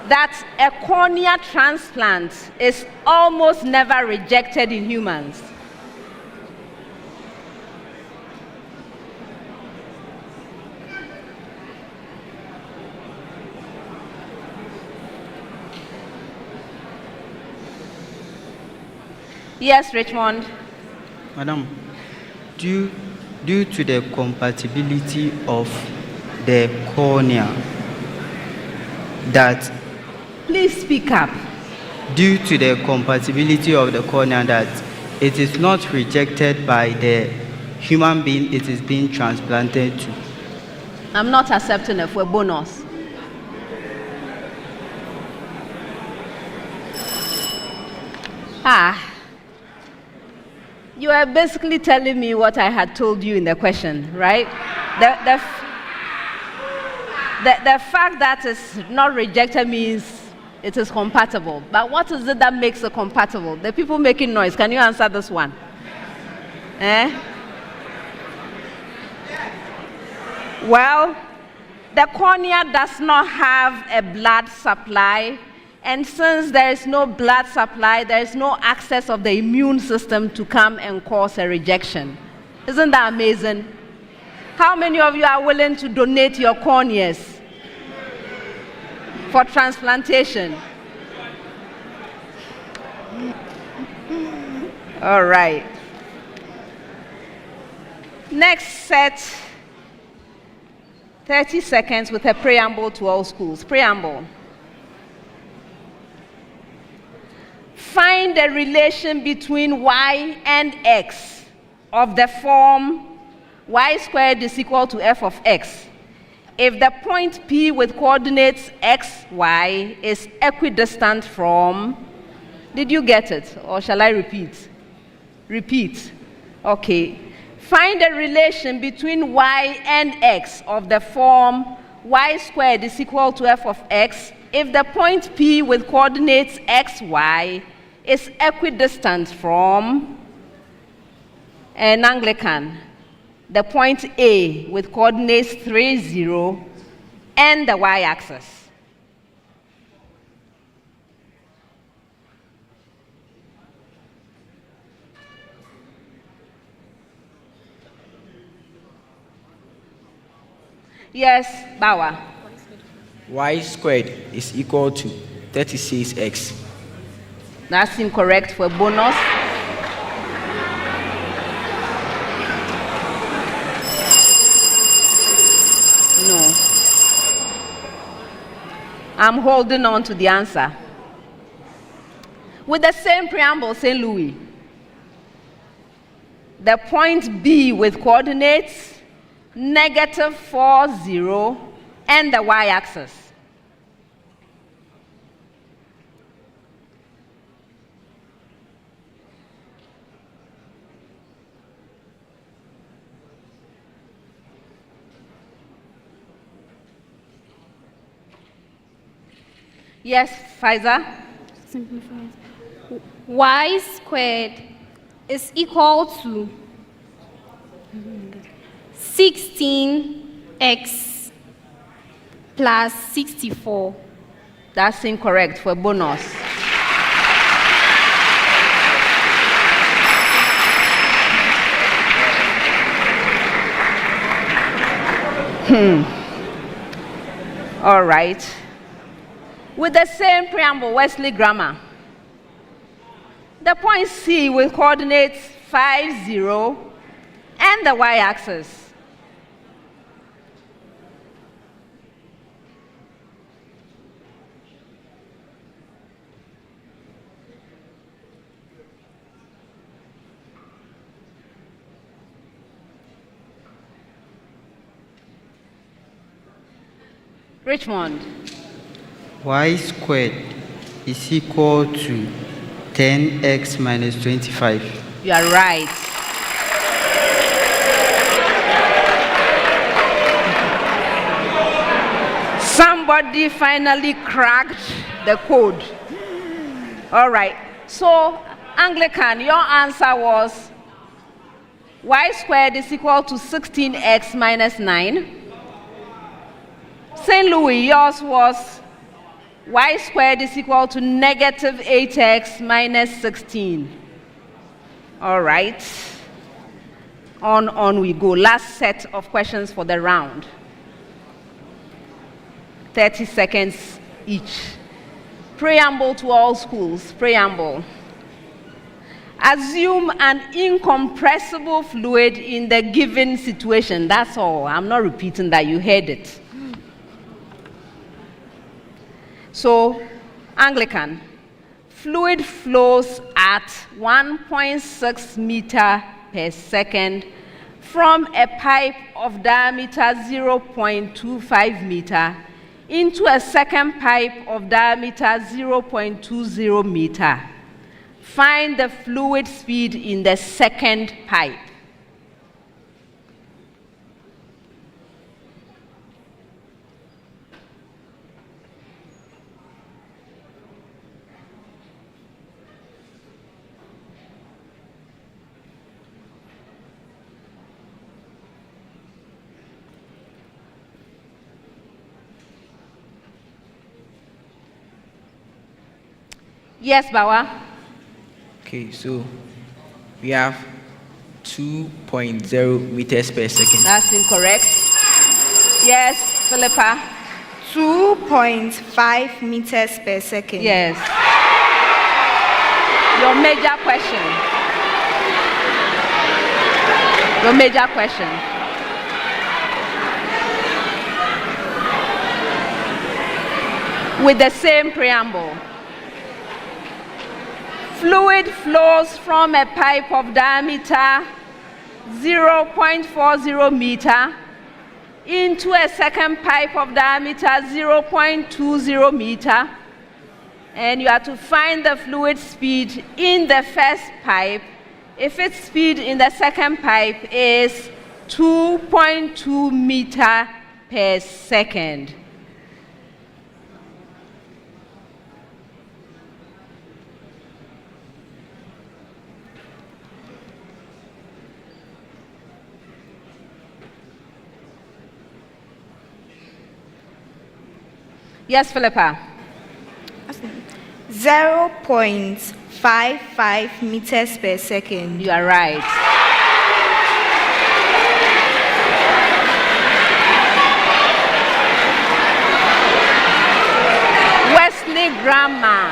that a cornea transplant is almost never rejected in humans? Yes, Richmond. Madam, due to the compatibility of the cornea that... Please speak up. Due to the compatibility of the cornea that it is not rejected by the human being it is being transplanted to. I'm not accepting it for a bonus. You are basically telling me what I had told you in the question, right? The fact that it's not rejected means it is compatible. But what is it that makes it compatible? The people making noise, can you answer this one? Well, the cornea does not have a blood supply. And since there is no blood supply, there is no access of the immune system to come and cause a rejection. Isn't that amazing? How many of you are willing to donate your corneas for transplantation? All right. Next set, 30 seconds with a preamble to all schools. Preamble. Find the relation between y and x of the form y squared is equal to f of x if the point P with coordinates x, y is equidistant from... Did you get it? Or shall I repeat? Repeat. Okay. Find the relation between y and x of the form y squared is equal to f of x if the point P with coordinates x, y is equidistant from an Anglican, the point A with coordinates 3, 0, and the y-axis. Yes, Bawa. Y squared is equal to 36x. That's incorrect for bonus. No. I'm holding on to the answer. With the same preamble, St. Louis, the point B with coordinates -4, 0, and the y-axis. Yes, Pfizer? Simplify. Y squared is equal to 16x plus 64. That's incorrect for bonus. All right. With the same preamble, Wesley grammar. The point C with coordinates 5, 0, and the y-axis. Richmond. Y squared is equal to 10x minus 25. You are right. Somebody finally cracked the code. All right. So, Anglican, your answer was y squared is equal to 16x minus 9. St. Louis, yours was y squared is equal to -8x minus 16. All right. On we go. Last set of questions for the round. 30 seconds each. Preamble to all schools. Preamble. Assume an incompressible fluid in the given situation. That's all. I'm not repeating that. You heard it. So, Anglican, fluid flows at 1.6 meter per second from a pipe of diameter 0.25 meter into a second pipe of diameter 0.20 meter. Find the fluid speed in the second pipe. Yes, Bawa. Okay, so we have 2.0 meters per second. That's incorrect. Yes, Philippa. 2.5 meters per second. Yes. Your major question. Your major question. With the same preamble. Fluid flows from a pipe of diameter 0.40 meter into a second pipe of diameter 0.20 meter, and you have to find the fluid speed in the first pipe if its speed in the second pipe is 2.2 meter per second. Yes, Philippa. 0.55 meters per second. You are right. Grammar.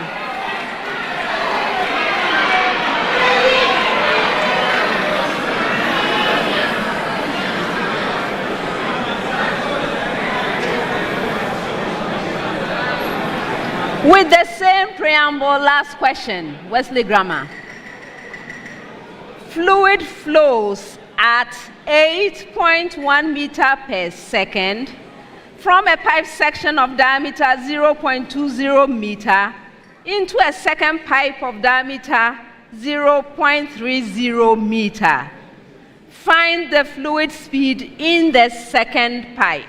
With the same preamble, last question, Wesley Grammar. Fluid flows at 8.1 meter per second from a pipe section of diameter 0.20 meter into a second pipe of diameter 0.30 meter. Find the fluid speed in the second pipe.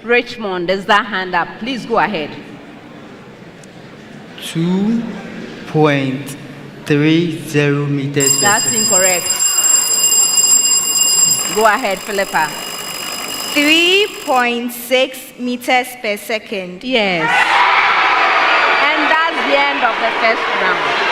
Richmond, is that hand up? Please go ahead. 2.30 meters. That's incorrect. Go ahead, Philippa. 3.6 meters per second. Yes. And that's the end of the first round.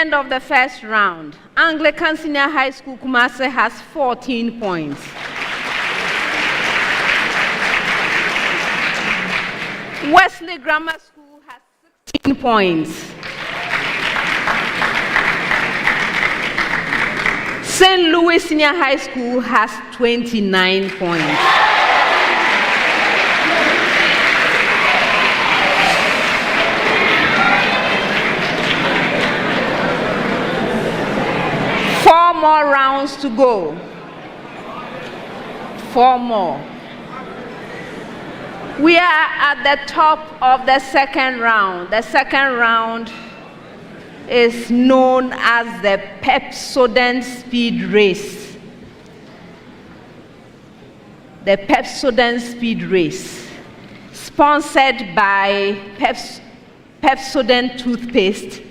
end of the first round. Anglican Senior High School Kumasi has 14 points. Wesley Grammar School has 16 points. St. Louis Senior High School has 29 points. Four more rounds to go. 4 more. We are at the top of the second round. The second round is known as the Pepsodent Speed Race. The Pepsodent Speed Race, sponsored by Pepsodent toothpaste.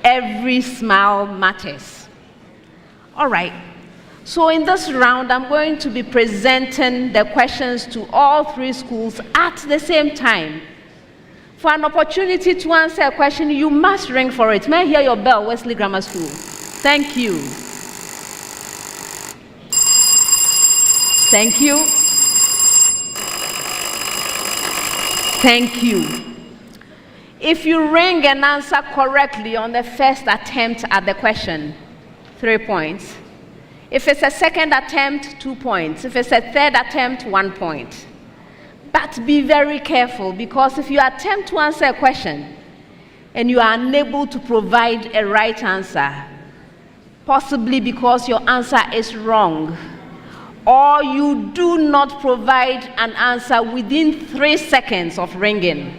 Every smile matters. All right. So in this round, I'm going to be presenting the questions to all 3 schools at the same time. For an opportunity to answer a question, you must ring for it. May I hear your bell, Wesley Grammar School? Thank you. Thank you. Thank you. If you ring and answer correctly on the first attempt at the question, 3 points. If it's a second attempt, 2 points. If it's a third attempt, 1 point. But be very careful, because if you attempt to answer a question and you are unable to provide a right answer, possibly because your answer is wrong, or you do not provide an answer within 3 seconds of ringing,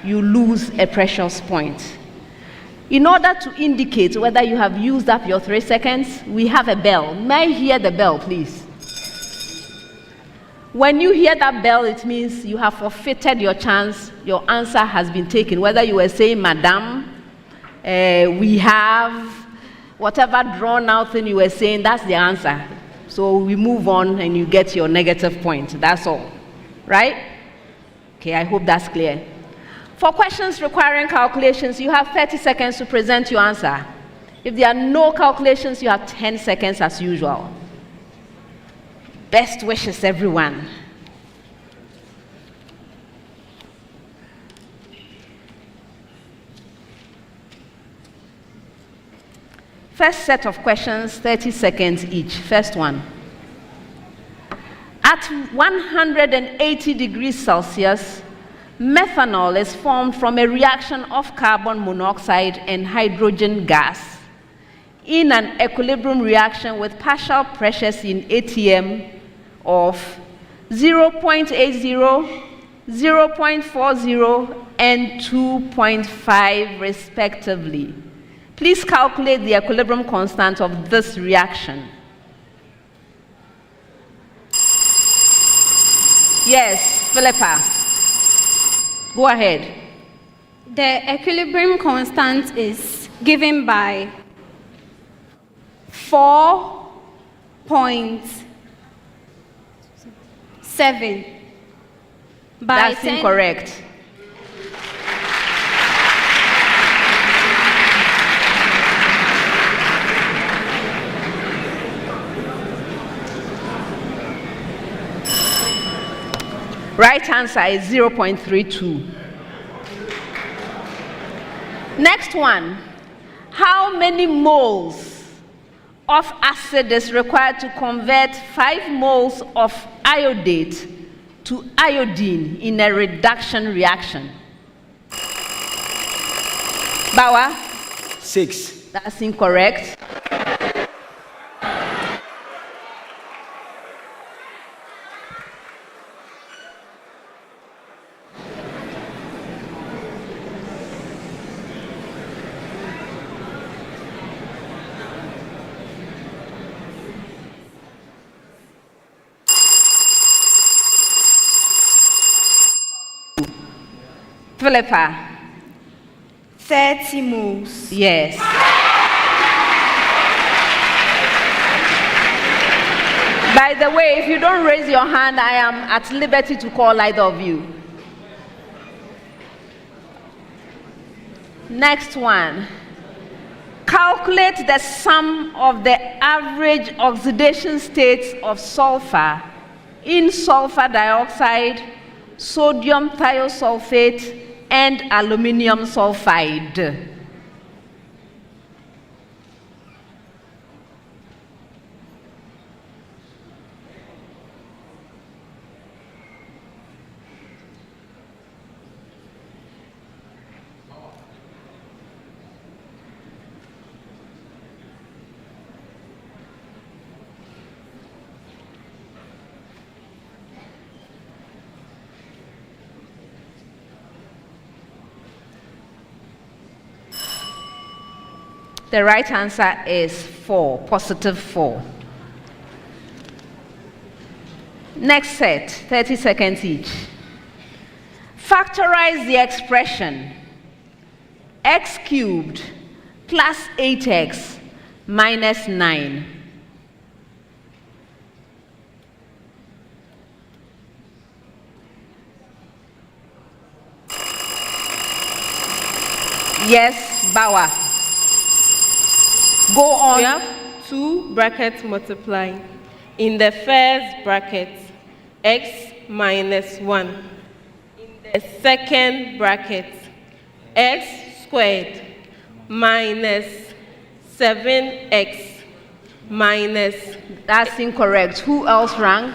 you lose a precious point. In order to indicate whether you have used up your 3 seconds, we have a bell. May I hear the bell, please? When you hear that bell, it means you have forfeited your chance. Your answer has been taken. Whether you were saying, Madam, we have, whatever drawn out thing you were saying, that's the answer. So we move on and you get your negative point. That's all. Right? Okay, I hope that's clear. For questions requiring calculations, you have 30 seconds to present your answer. If there are no calculations, you have 10 seconds as usual. Best wishes, everyone. First set of questions, 30 seconds each. First one. At 180 degrees Celsius, methanol is formed from a reaction of carbon monoxide and hydrogen gas in an equilibrium reaction with partial pressures in ATM of 0.80, 0.40, and 2.5 respectively. Please calculate the equilibrium constant of this reaction. Yes, Philippa. Go ahead. The equilibrium constant is given by 4.7. That's incorrect. Right answer is 0.32. Next one. How many moles of acid is required to convert 5 moles of iodate to iodine in a reduction reaction? Bawa? 6. That's incorrect. Philippa. 30 moles. Yes. By the way, if you don't raise your hand, I am at liberty to call either of you. Next one. Calculate the sum of the average oxidation states of sulfur in sulfur dioxide, sodium thiosulfate, and aluminum sulfide. The right answer is 4, positive 4. Next set, 30 seconds each. Factorize the expression x cubed plus 8x minus 9. Yes, Bawa. Go on. We have 2 brackets multiplying. In the first bracket, x minus 1. In the second bracket, x squared minus 7x minus... That's incorrect. Who else rang?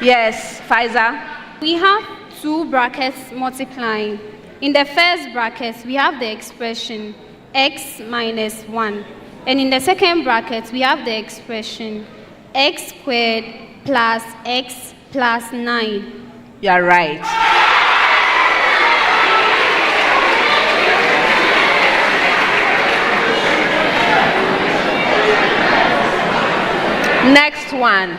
Yes, Faiza. We have 2 brackets multiplying. In the first bracket, we have the expression x minus 1. And in the second bracket, we have the expression x squared plus x plus 9. You are right. Next one.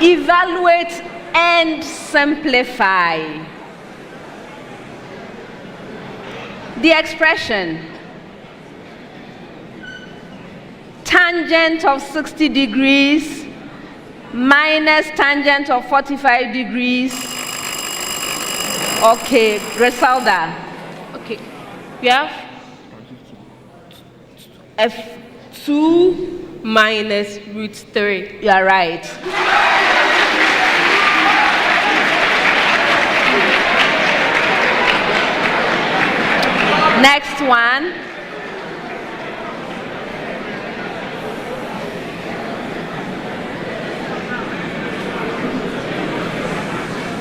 Evaluate and simplify. The expression tangent of 60 degrees minus tangent of 45 degrees. Okay, Griselda. Okay, we have f2 minus root 3. You are right. Next one.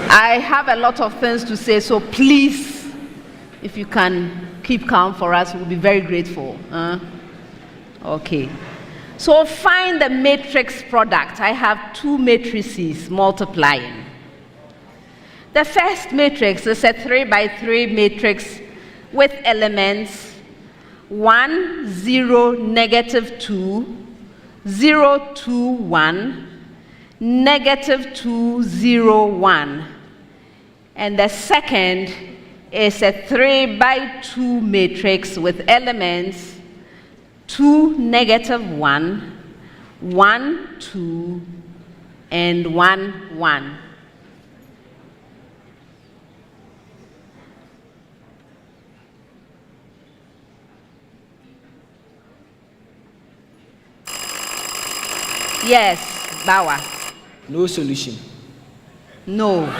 I have a lot of things to say, so please, if you can keep calm for us, we'll be very grateful. Okay. So find the matrix product. I have 2 matrices multiplying. The first matrix is a 3 by 3 matrix with elements 1, 0, negative 2, 0, 2, 1, negative 2, 0, 1. And the second is a 3 by 2 matrix with elements 2, negative 1, 1, 2, and 1, 1. Yes, Bawa. No solution. No.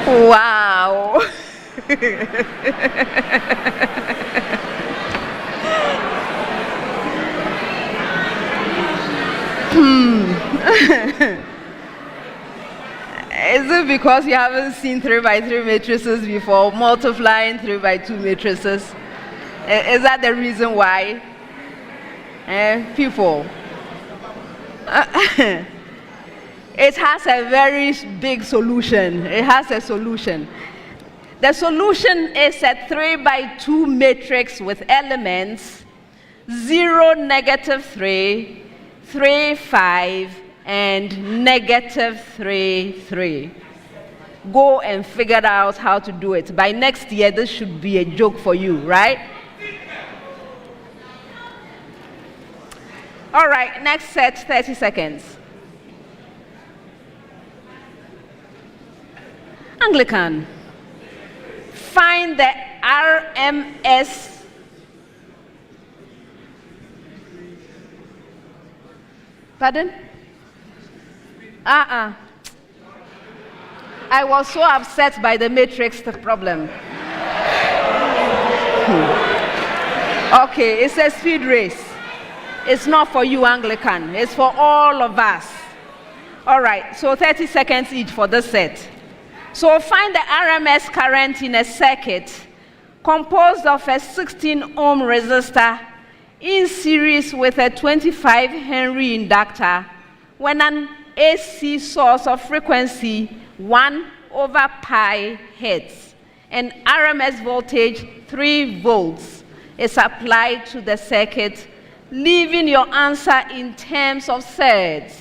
Wow. Is it because you haven't seen 3 by 3 matrices before, multiplying 3 by 2 matrices? Is that the reason why? People. It has a very big solution. It has a solution. The solution is a 3 by 2 matrix with elements 0, negative 3, 3, 5, and negative 3, 3. go and figure out how to do it. By next year, this should be a joke for you, right? All right, next set, 30 seconds. Anglican, find the RMS. Pardon? I was so upset by the matrix problem. Okay, it's a speed race. It's not for you, Anglican. It's for all of us. All right, so 30 seconds each for this set. So find the RMS current in a circuit composed of a 16-ohm resistor in series with a 25 Henry inductor when an AC source of frequency 1/pi hertz and RMS voltage 3 volts is applied to the circuit, leaving your answer in terms of surge.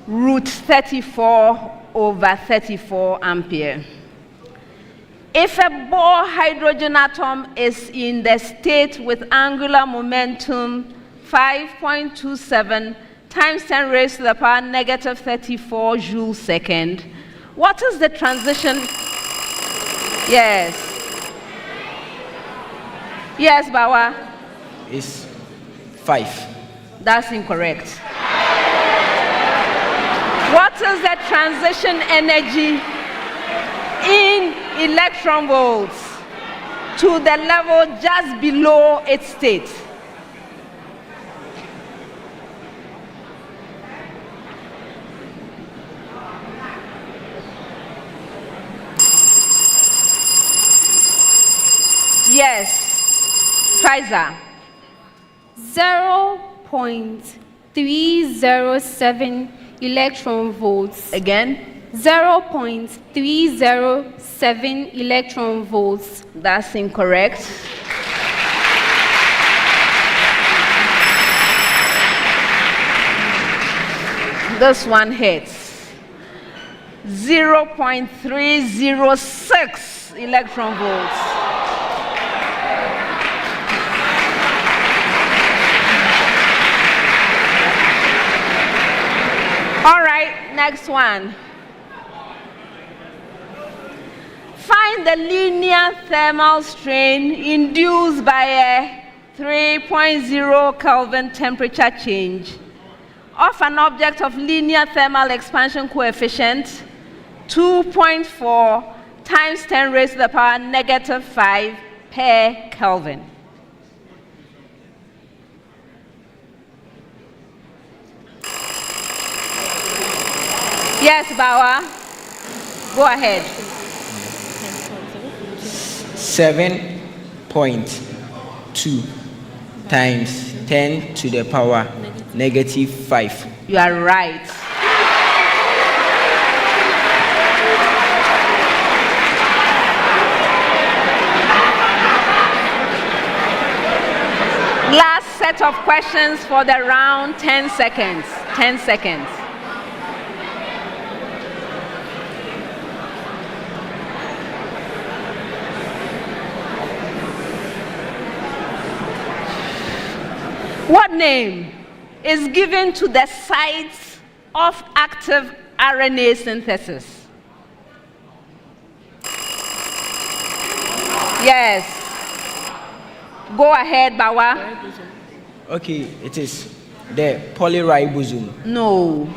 Root 34/34 ampere. If a Bohr hydrogen atom is in the state with angular momentum 5.27 times 10 raised to the power negative 34 joules second, what is the transition? Yes. Yes, Bawa? It's 5. That's incorrect. What is the transition energy in electron volts to the level just below its state? Yes. Pfizer. 0.307 electron volts. Again? 0.307 electron volts. That's incorrect. This one hits. 0.306 electron volts. All right, next one. Find the linear thermal strain induced by a 3.0 Kelvin temperature change of an object of linear thermal expansion coefficient 2.4 times 10 raised to the power negative 5 per Kelvin. Yes, Bawa. Go ahead. 7.2 times 10 to the power negative 5. You are right. Last set of questions for the round, 10 seconds. 10 seconds. What name is given to the sites of active RNA synthesis? Yes. Go ahead, Bawa. Okay, it is the polyribosome. No.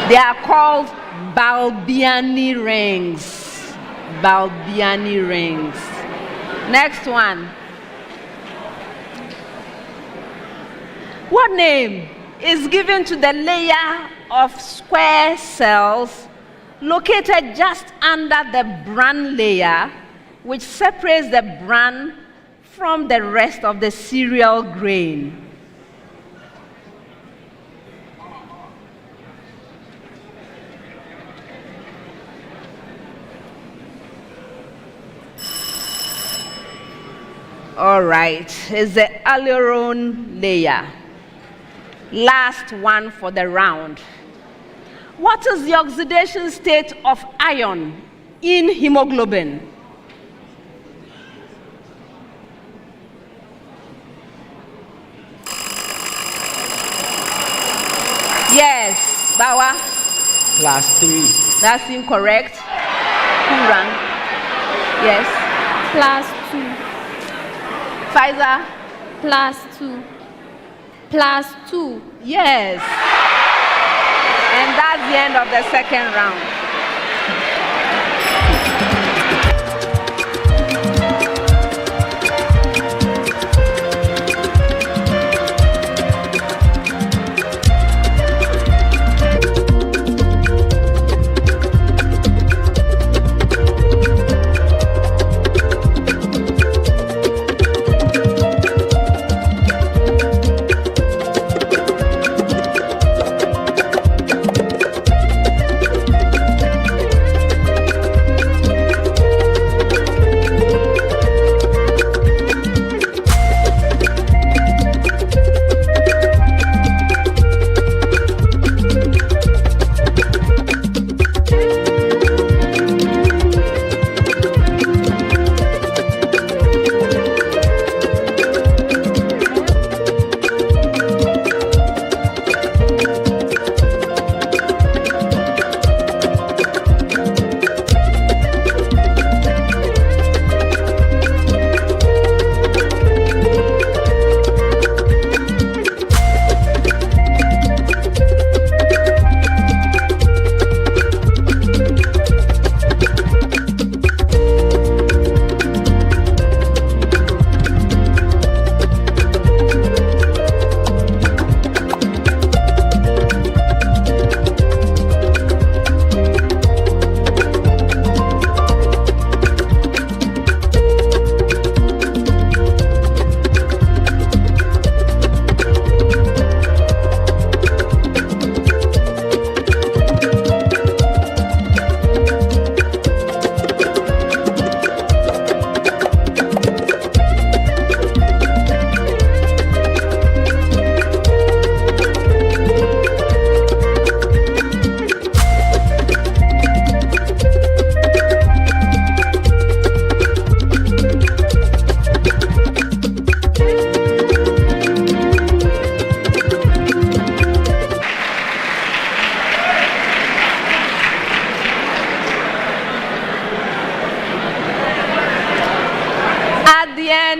They are called Balbiani rings. Balbiani rings. Next one. What name is given to the layer of square cells located just under the bran layer, which separates the bran from the rest of the cereal grain? All right, it's the aileron layer. Last one for the round. What is the oxidation state of iron in hemoglobin? Yes, Bawa. +3. That's incorrect. Kuran. Yes. +2. Pfizer. +2. +2. Yes. And that's the end of the second round.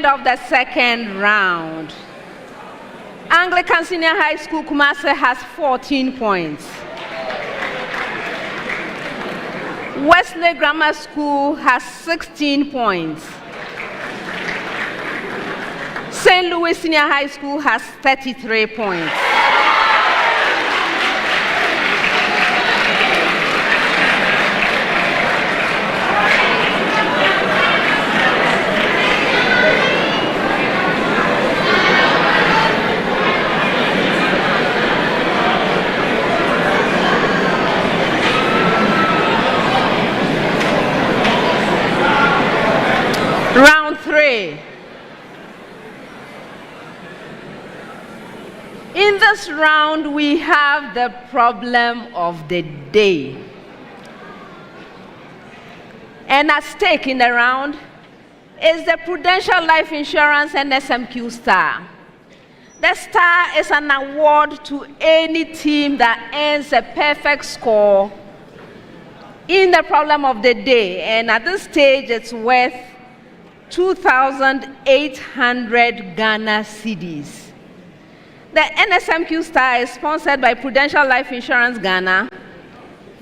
Of the second round. Anglican Senior High School Kumasi has 14 points. Wesley Grammar School has 16 points. St. Louis Senior High School has 33 points. Round 3. In this round, we have the problem of the day. And at stake in the round is the Prudential Life Insurance and SMQ Star. The Star is an award to any team that earns a perfect score in the problem of the day. And at this stage, it's worth 2,800 Ghana cedis. The NSMQ Star is sponsored by Prudential Life Insurance Ghana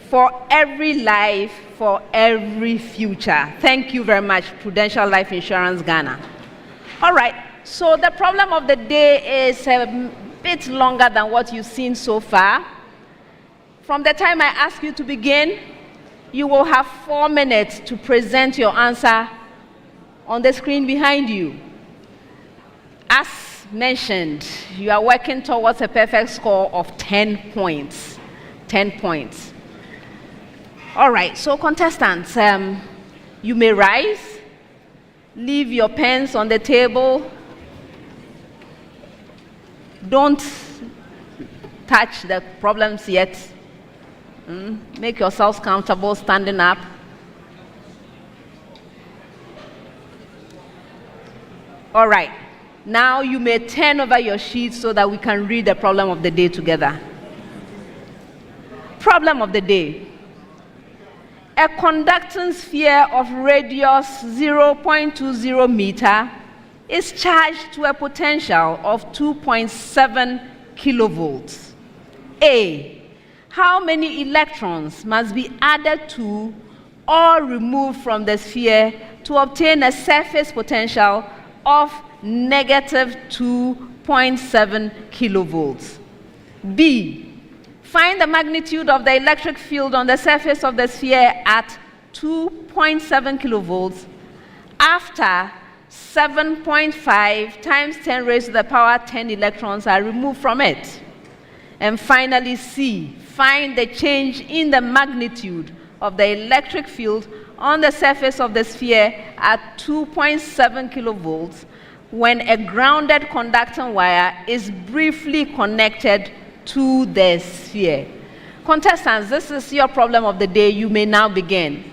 for every life for every future. Thank you very much, Prudential Life Insurance Ghana. All right, so the problem of the day is a bit longer than what you've seen so far. From the time I ask you to begin, you will have 4 minutes to present your answer on the screen behind you. As mentioned, you are working towards a perfect score of 10 points. 10 points. All right, so contestants, you may rise, leave your pens on the table. Don't touch the problems yet. Make yourselves comfortable standing up. All right, now you may turn over your sheets so that we can read the problem of the day together. Problem of the day. A conducting sphere of radius 0.20 meter is charged to a potential of 2.7 kilovolts. A. How many electrons must be added to or removed from the sphere to obtain a surface potential of negative 2.7 kilovolts? B. Find the magnitude of the electric field on the surface of the sphere at 2.7 kilovolts after 7.5 times 10 raised to the power 10 electrons are removed from it. And finally, C. Find the change in the magnitude of the electric field on the surface of the sphere at 2.7 kilovolts when a grounded conducting wire is briefly connected to the sphere. Contestants, this is your problem of the day. You may now begin.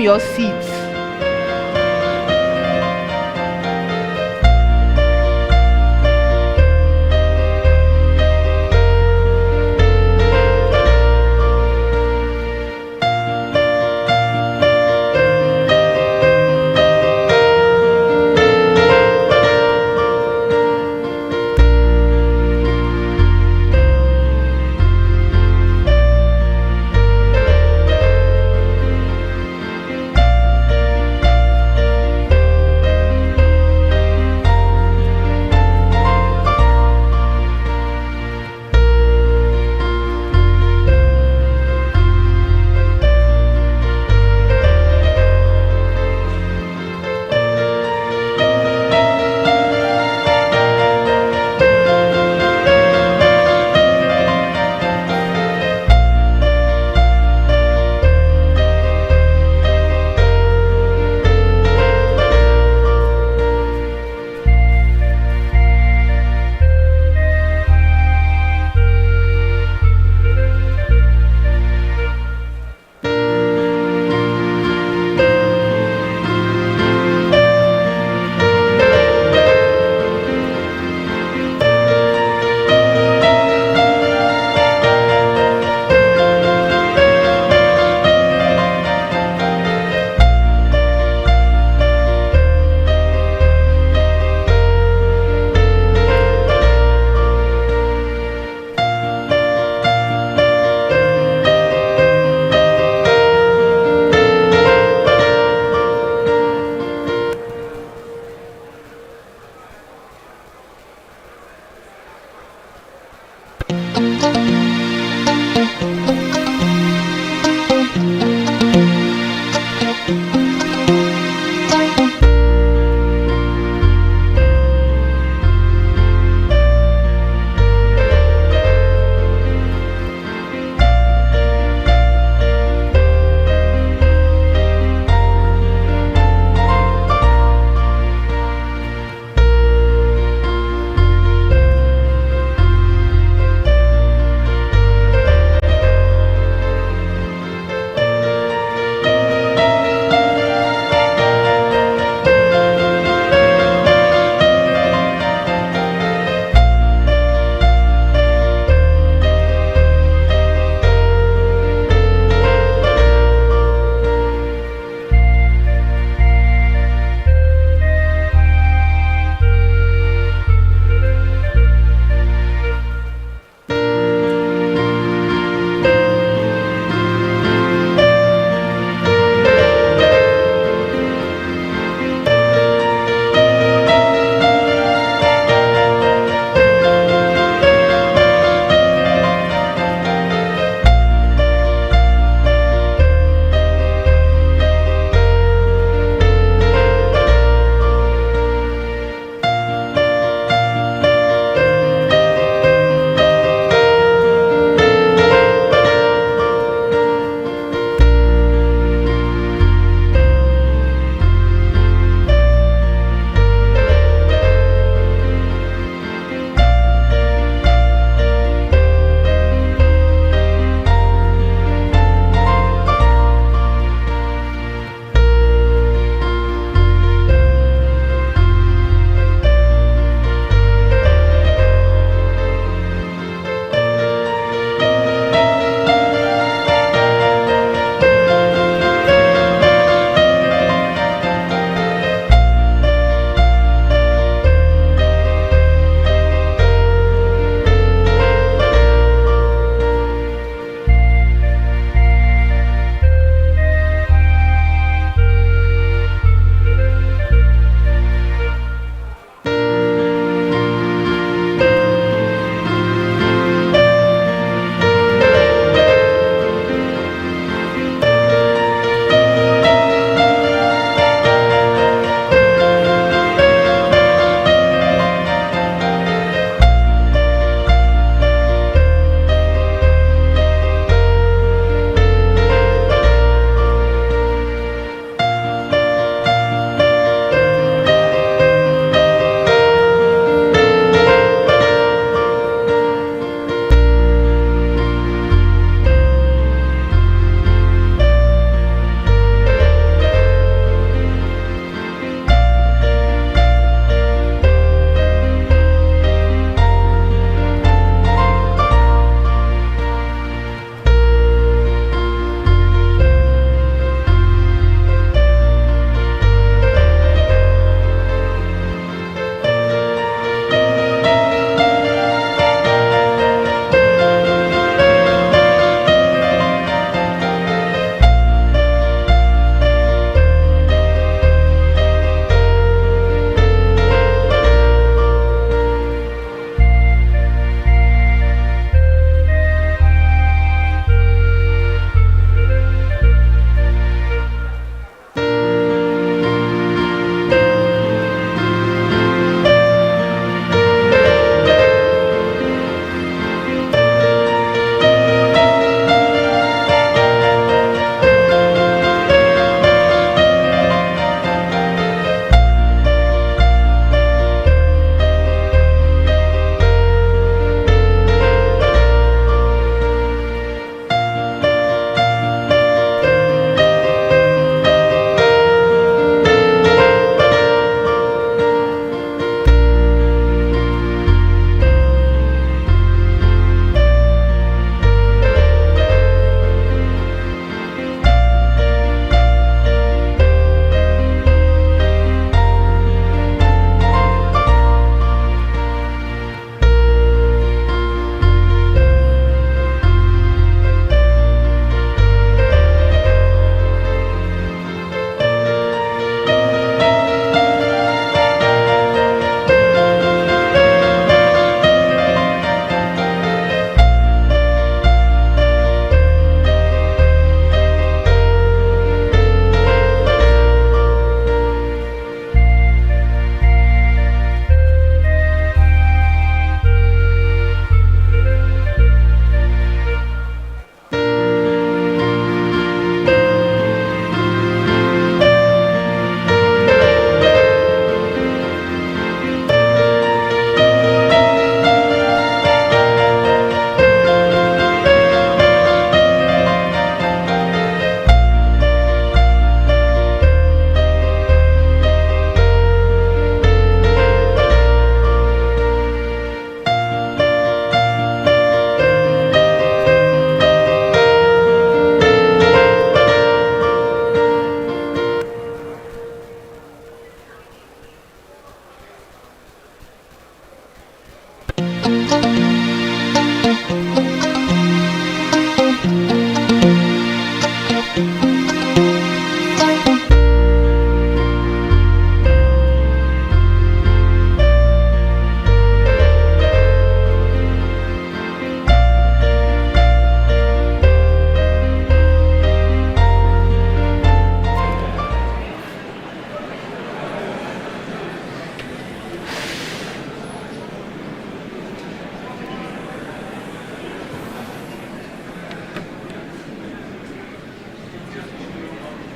your seats.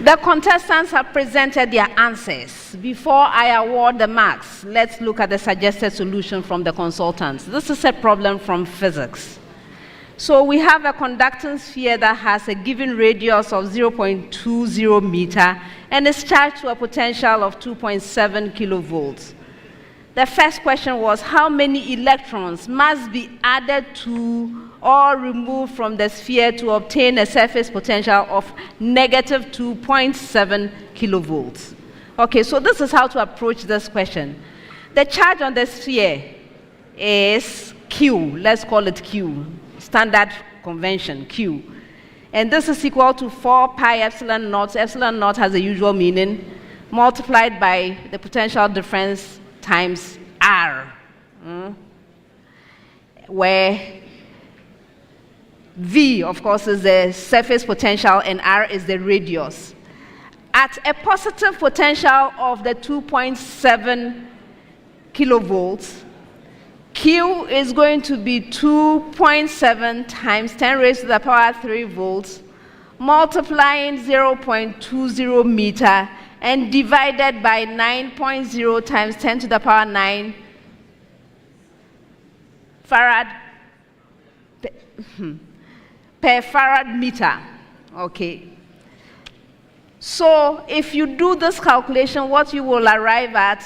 The contestants have presented their answers. Before I award the marks, let's look at the suggested solution from the consultants. This is a problem from physics. So we have a conducting sphere that has a given radius of 0.20 meter and is charged to a potential of 2.7 kilovolts. The first question was how many electrons must be added to or removed from the sphere to obtain a surface potential of negative 2.7 kilovolts. Okay, so this is how to approach this question. The charge on the sphere is Q. Let's call it Q. Standard convention, Q. And this is equal to 4 pi epsilon naught. Epsilon naught has the usual meaning, multiplied by the potential difference times R, where V, of course, is the surface potential and R is the radius. At a positive potential of the 2.7 kilovolts, Q is going to be 2.7 times 10 raised to the power 3 volts, multiplying 0.20 meter and divided by 9.0 times 10 to the power 9 farad per farad meter. Okay. So if you do this calculation, what you will arrive at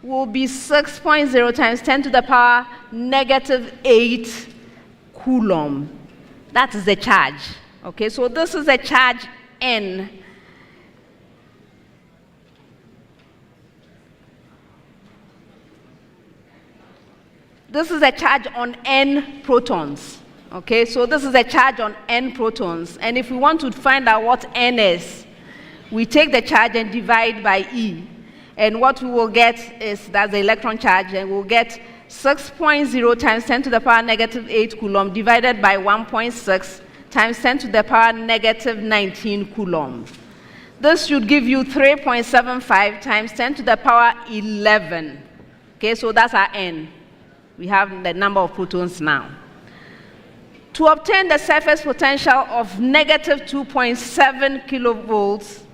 will be 6.0 times 10 to the power negative 8 coulomb. That is the charge. Okay, so this is a charge N. This is a charge on N protons. Okay, so this is a charge on N protons. And if we want to find out what N is, we take the charge and divide by E. And what we will get is that's the electron charge, and we'll get 6.0 times 10 to the power negative 8 coulomb divided by 1.6 times 10 to the power negative 19 coulomb. This should give you 3.75 times 10 to the power 11. Okay, so that's our N. We have the number of protons now. To obtain the surface potential of negative 2.7 kilovolts,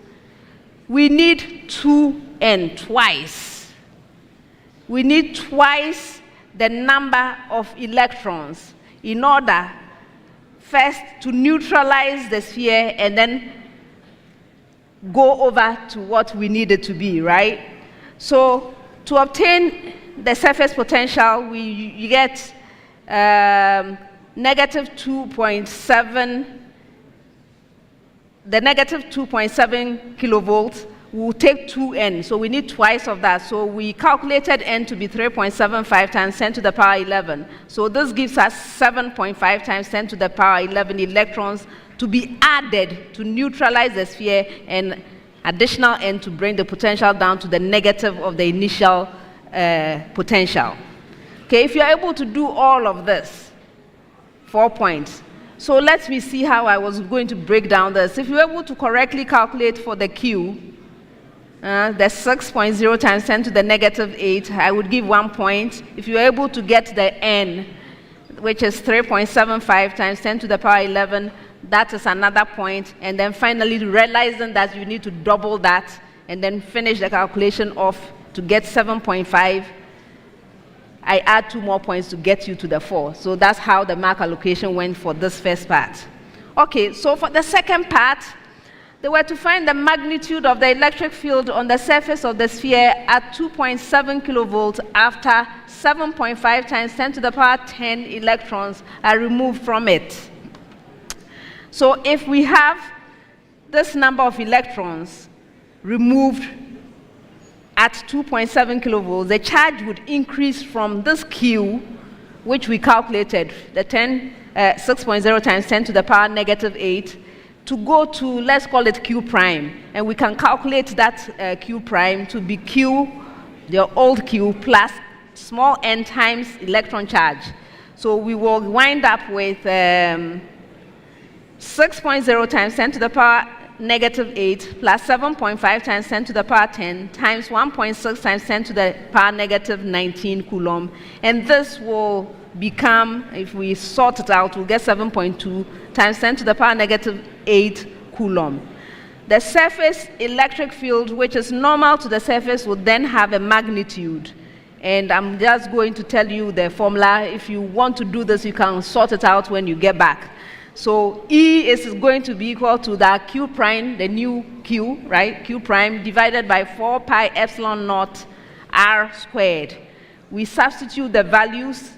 we need 2N, twice. We need twice the number of electrons in order first to neutralize the sphere and then go over to what we need it to be, right? So to obtain the surface potential, you get negative 2.7, the negative 2.7 kilovolts will take 2N, so we need twice of that. So we calculated N to be 3.75 times 10 to the power 11. So this gives us 7.5 times 10 to the power 11 electrons to be added to neutralize the sphere, and additional N to bring the potential down to the negative of the initial potential. Okay, if you're able to do all of this, 4 points. So let me see how I was going to break down this. If you're able to correctly calculate for the Q, the 6.0 times 10 to the negative 8, I would give 1 point. If you're able to get the N, which is 3.75 times 10 to the power 11, that is another point. And then finally realizing that you need to double that and then finish the calculation off to get 7.5, I add 2 more points to get you to the 4. So that's how the mark allocation went for this first part. Okay, so for the second part, they were to find the magnitude of the electric field on the surface of the sphere at 2.7 kilovolts after 7.5 times 10 to the power 10 electrons are removed from it. So if we have this number of electrons removed at 2.7 kilovolts, the charge would increase from this Q, which we calculated, the 6.0 times 10 to the power negative 8, to go to, let's call it Q prime. And we can calculate that Q prime to be Q, the old Q, plus small n times electron charge. So we will wind up with 6.0 times 10 to the power negative 8 plus 7.5 times 10 to the power 10 times 1.6 times 10 to the power negative 19 coulomb. And this will become, if we sort it out, we'll get 7.2 times 10 to the power negative 8 coulomb. The surface electric field, which is normal to the surface, would then have a magnitude. And I'm just going to tell you the formula. If you want to do this, you can sort it out when you get back. So E is going to be equal to that Q prime, the new Q, right? Q prime divided by 4 pi epsilon naught R squared. We substitute the values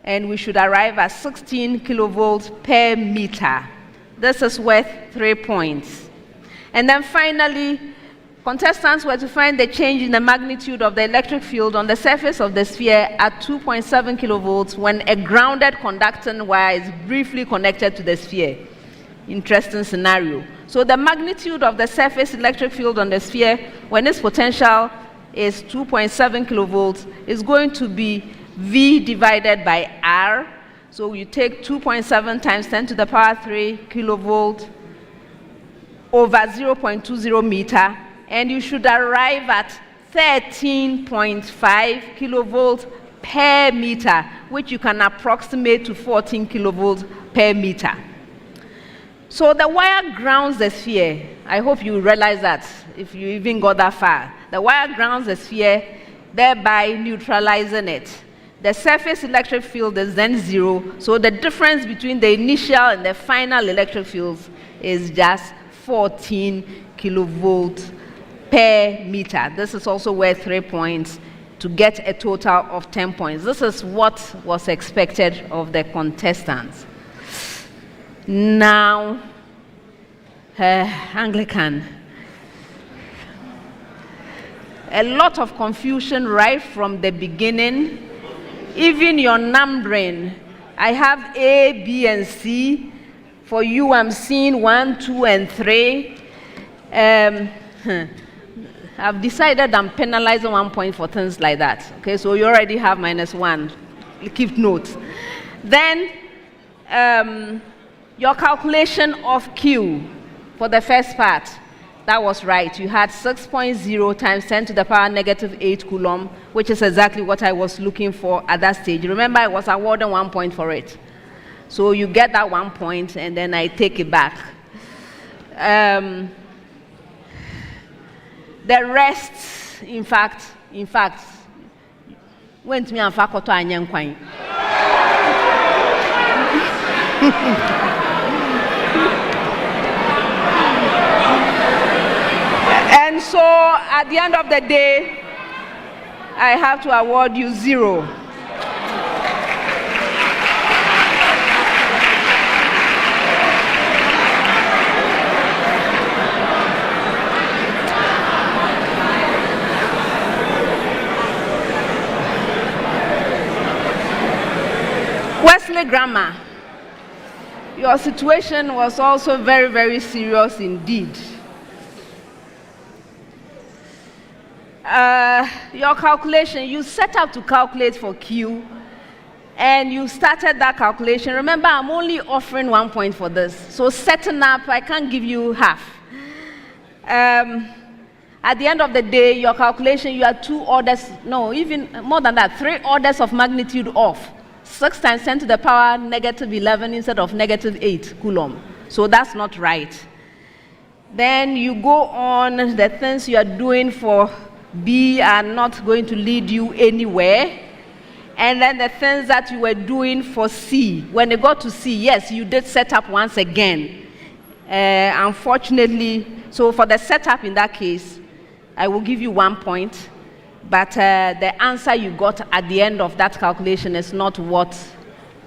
and we should arrive at 16 kilovolts per meter. This is worth 3 points. And then finally, contestants were to find the change in the magnitude of the electric field on the surface of the sphere at 2.7 kilovolts when a grounded conducting wire is briefly connected to the sphere. Interesting scenario. So the magnitude of the surface electric field on the sphere when its potential is 2.7 kilovolts is going to be V divided by R. So you take 2.7 times 10 to the power 3 kilovolt over 0.20 meter, and you should arrive at 13.5 kilovolts per meter, which you can approximate to 14 kilovolts per meter. So the wire grounds the sphere. I hope you realize that if you even got that far. The wire grounds the sphere, thereby neutralizing it. The surface electric field is then 0, so the difference between the initial and the final electric fields is just 14 kilovolts per meter. This is also worth 3 points to get a total of 10 points. This is what was expected of the contestants. Now, Anglican. A lot of confusion right from the beginning. Even your numbering, I have A, B, and C. For you, I'm seeing 1, 2, and 3. I've decided I'm penalizing 1 point for things like that. Okay, so you already have -1. Keep note. Then, your calculation of Q for the first part, that was right. You had 6.0 times 10 to the power -8 coulomb, which is exactly what I was looking for at that stage. Remember, I was awarded 1 point for it. So you get that 1 point, and then I take it back. The rest, in fact, went to me and fakoto anyankwan. And so, at the end of the day, I have to award you 0. Wesley Grammar, your situation was also very, very serious indeed. Your calculation, you set out to calculate for Q, and you started that calculation. Remember, I'm only offering 1 point for this. So setting up, I can't give you half. At the end of the day, your calculation, you are 2 orders, no, even more than that, 3 orders of magnitude off. 6 times 10 to the power -11 instead of -8 coulomb. So that's not right. Then you go on, the things you are doing for B are not going to lead you anywhere. And then the things that you were doing for C, when you got to C, yes, you did set up once again. Unfortunately, so for the setup in that case, I will give you 1 point. But the answer you got at the end of that calculation is not what,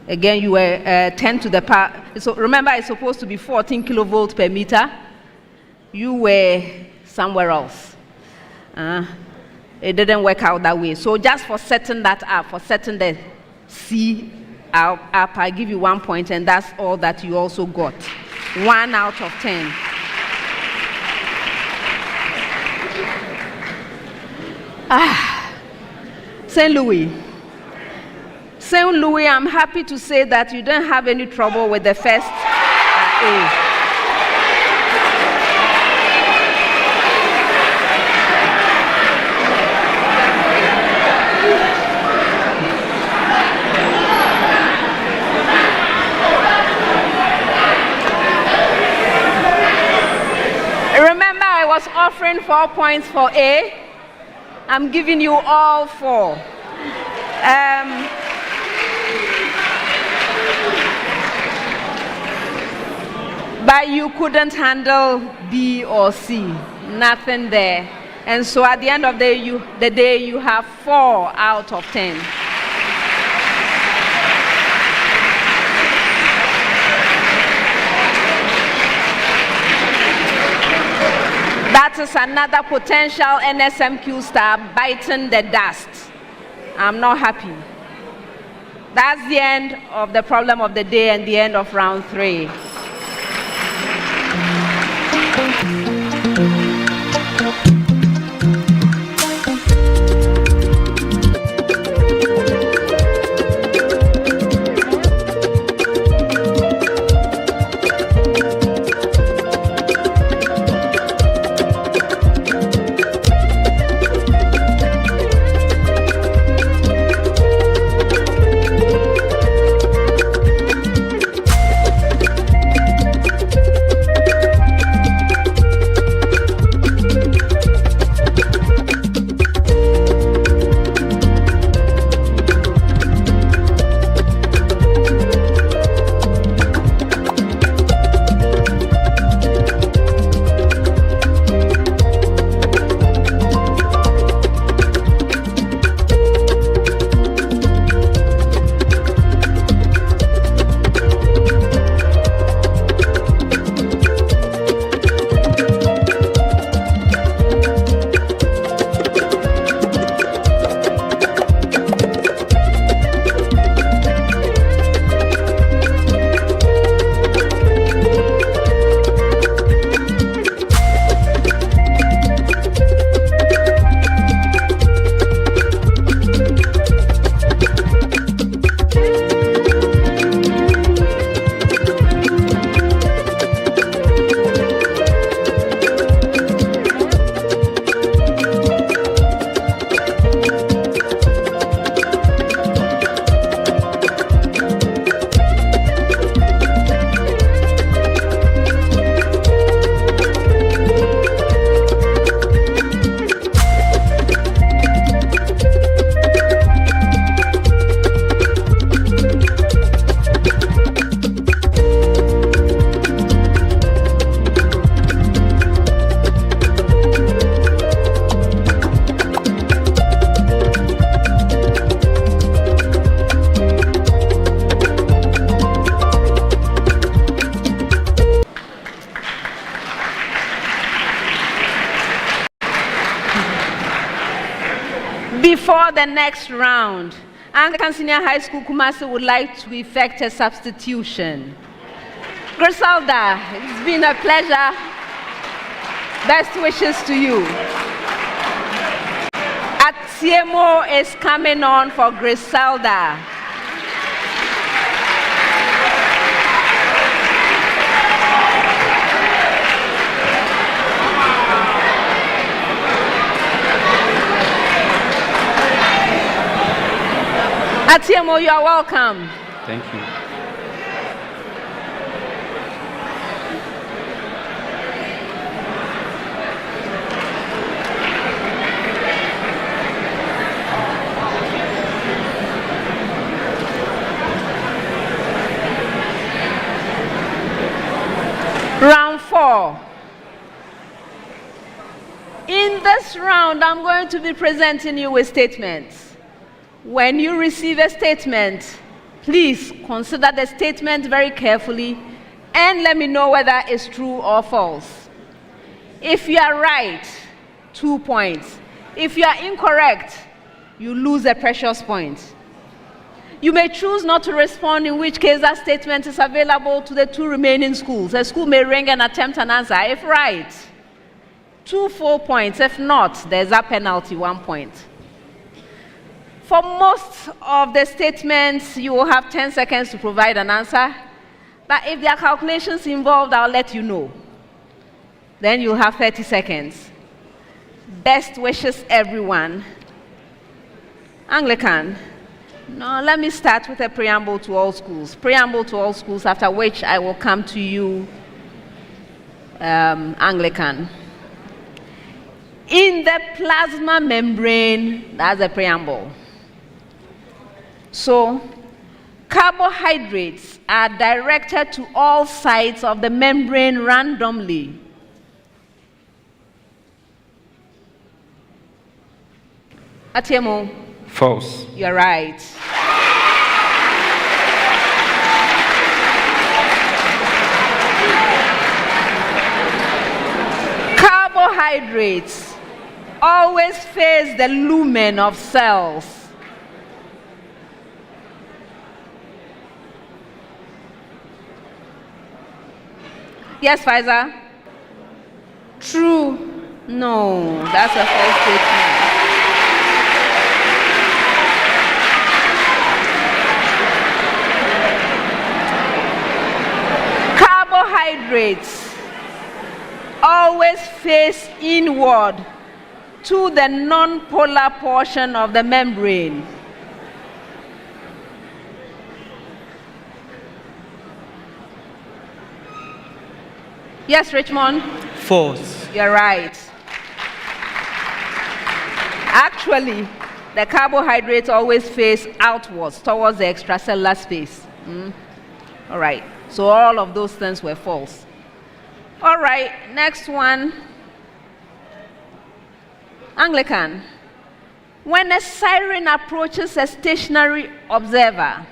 again, you were 10 to the power. So remember, it's supposed to be 14 kilovolts per meter. You were somewhere else. It didn't work out that way. So just for setting that up, for setting the C up, I give you 1 point, and that's all that you also got. 1 out of 10. St. Louis. St. Louis, I'm happy to say that you don't have any trouble with the first A. 4 points for A. I'm giving you all 4. But you couldn't handle B or C. Nothing there. And so at the end of the day, you have 4 out of 10. That is another potential NSMQ star biting the dust. I'm not happy. That's the end of the problem of the day and the end of round 3. Before the next round, Anglican Senior High School Kumasi would like to effect a substitution. Griselda, it's been a pleasure. Best wishes to you. Atiemo is coming on for Griselda. Atiemo, you are welcome. Thank you. Round 4. In this round, I'm going to be presenting you with statements. When you receive a statement, please consider the statement very carefully and let me know whether it's true or false. If you are right, 2 points. If you are incorrect, you lose a precious point. You may choose not to respond, in which case that statement is available to the 2 remaining schools. A school may ring and attempt an answer. If right, 2 full points. If not, there's a penalty, 1 point. For most of the statements, you will have 10 seconds to provide an answer. But if there are calculations involved, I'll let you know. Then you'll have 30 seconds. Best wishes, everyone. Anglican. No, let me start with a preamble to all schools. Preamble to all schools, after which I will come to you, Anglican. in the plasma membrane. That's the preamble. So, carbohydrates are directed to all sides of the membrane randomly. Atiemo? False. You're right. Carbohydrates always face the lumen of cells. Yes, Pfizer? True. No, that's a false statement. Carbohydrates always face inward to the non-polar portion of the membrane. Yes, Richmond? False. You're right. Actually, the carbohydrates always face outwards, towards the extracellular space. All right. So all of those things were false. All right. Next one. Anglican. When a siren approaches a stationary observer,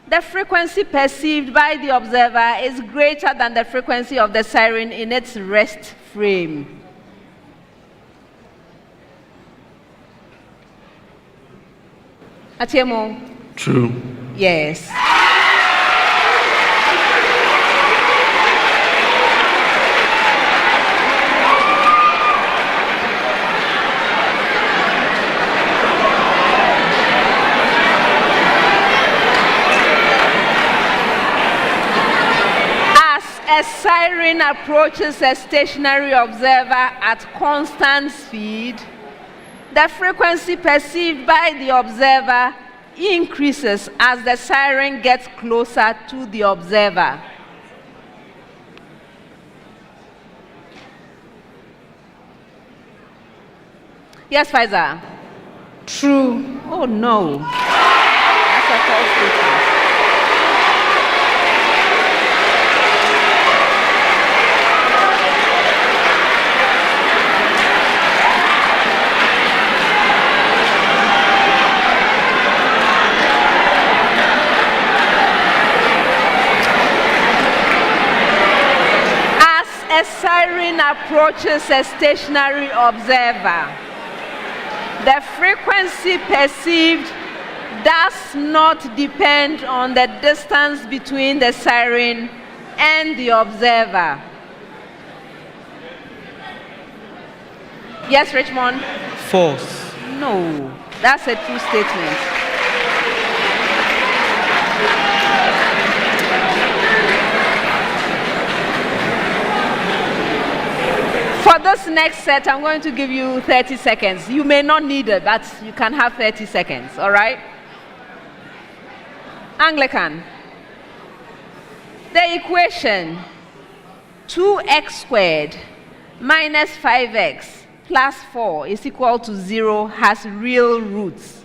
the frequency perceived by the observer is greater than the frequency of the siren in its rest frame. Atiemo? True. Yes. A siren approaches a stationary observer at constant speed, the frequency perceived by the observer increases as the siren gets closer to the observer. Yes, Pfizer? True. Oh, no. That's a false statement. A siren approaches a stationary observer. The frequency perceived does not depend on the distance between the siren and the observer. Yes, Richmond? False. No, that's a true statement. For this next set, I'm going to give you 30 seconds. You may not need it, but you can have 30 seconds, all right? Anglican. The equation 2x squared minus 5x plus 4 is equal to 0 has real roots.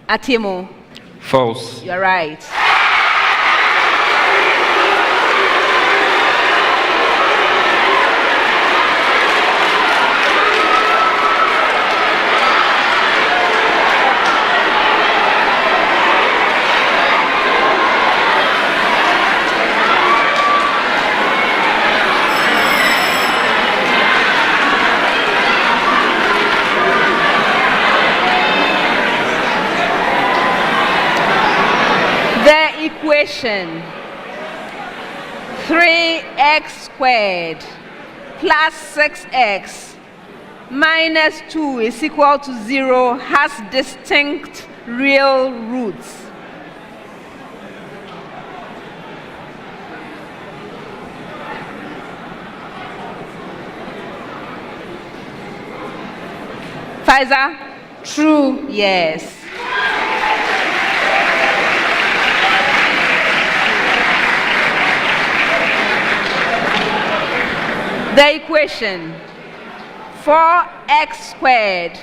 Atiemo? False. You're right. Equation 3x squared plus 6x minus 2 is equal to 0 has distinct real roots. Pfizer? True. Yes. The equation 4x squared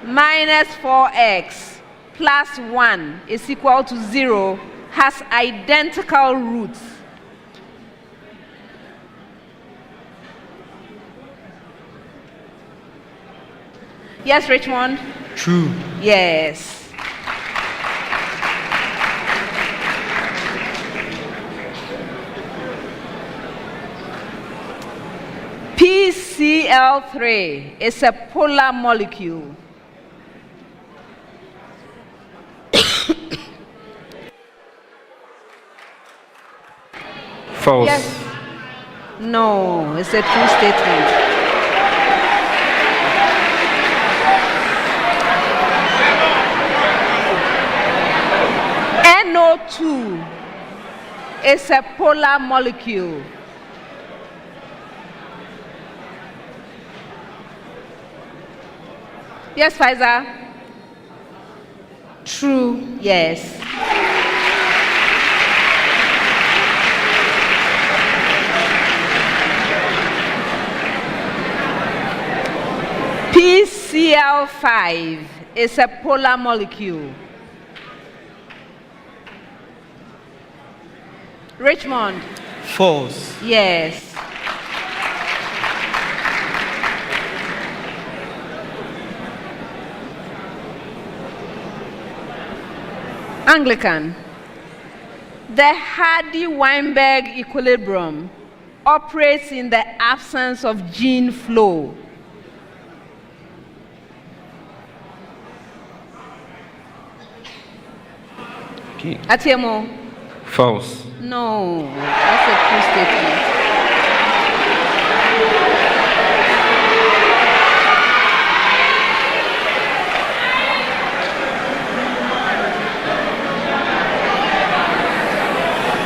minus 4x plus 1 is equal to 0 has identical roots. Yes, Richmond? True. Yes. PCl3 is a polar molecule. False. Yes. No, it's a true statement. NO2 is a polar molecule. Yes, Pfizer? True. Yes. PCl5 is a polar molecule. Richmond? False. Yes. Anglican. The Hardy-Weinberg equilibrium operates in the absence of gene flow. Okay. Atiemo? False. No, that's a true statement.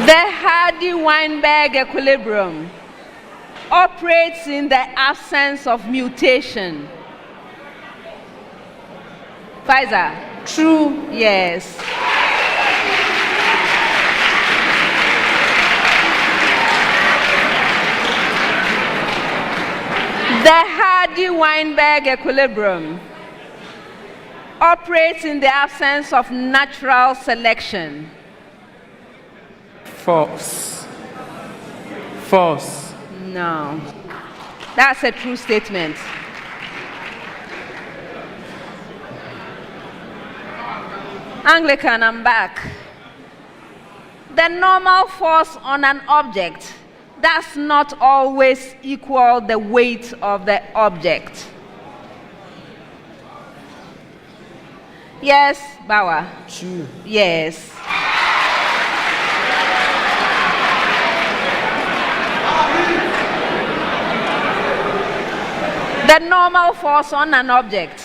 The Hardy-Weinberg equilibrium operates in the absence of mutation. Pfizer? True. Yes. The Hardy-Weinberg equilibrium operates in the absence of natural selection. False. False. No. That's a true statement. Anglican, I'm back. The normal force on an object does not always equal the weight of the object. Yes, Bauer? True. Yes. The normal force on an object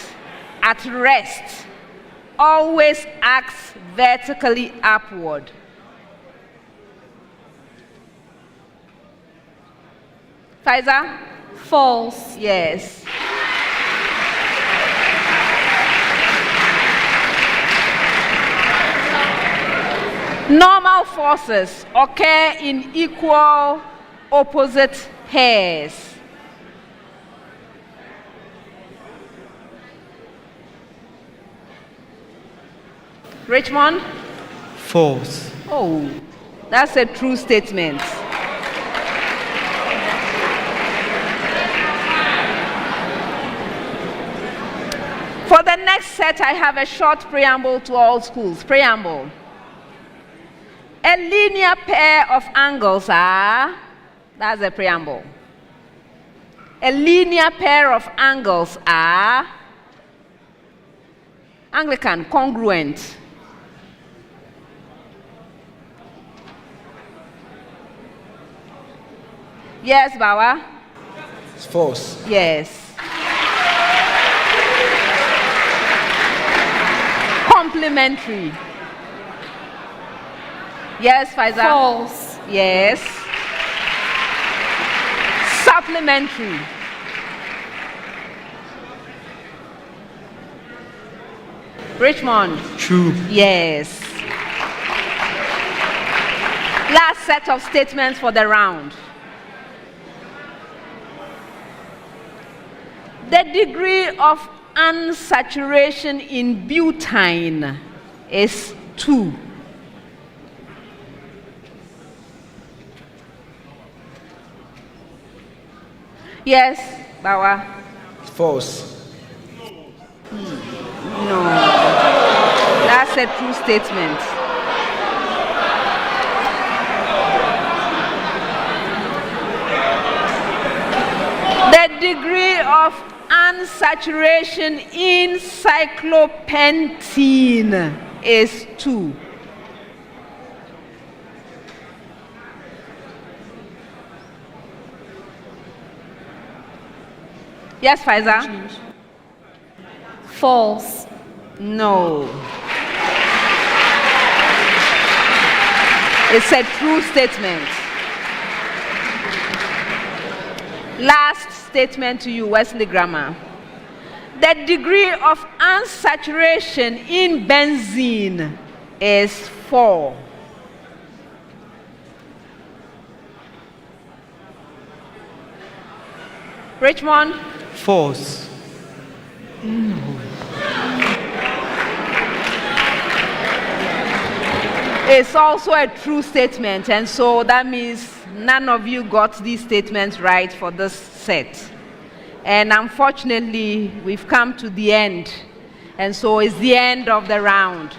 at rest always acts vertically upward. Pfizer? False. Yes. Normal forces occur in equal opposite pairs. Richmond? False. Oh, that's a true statement. For the next set, I have a short preamble to all schools. Preamble. A linear pair of angles are, that's a preamble. A linear pair of angles are, Anglican, congruent. Yes, Bauer? It's false. Yes. Complementary. Yes, Pfizer? False. Yes. Supplementary. Richmond? True. Yes. Last set of statements for the round. The degree of unsaturation in butane is 2. Yes, Bawa. False. No. That's a true statement. The degree of unsaturation in cyclopentene is 2. Yes, Faiza? False. No. It's a true statement. Last statement to you, Wesley Grammar. The degree of unsaturation in benzene is 4. Richmond? False. It's also a true statement, and so that means none of you got these statements right for this set. And unfortunately, we've come to the end, and so it's the end of the round.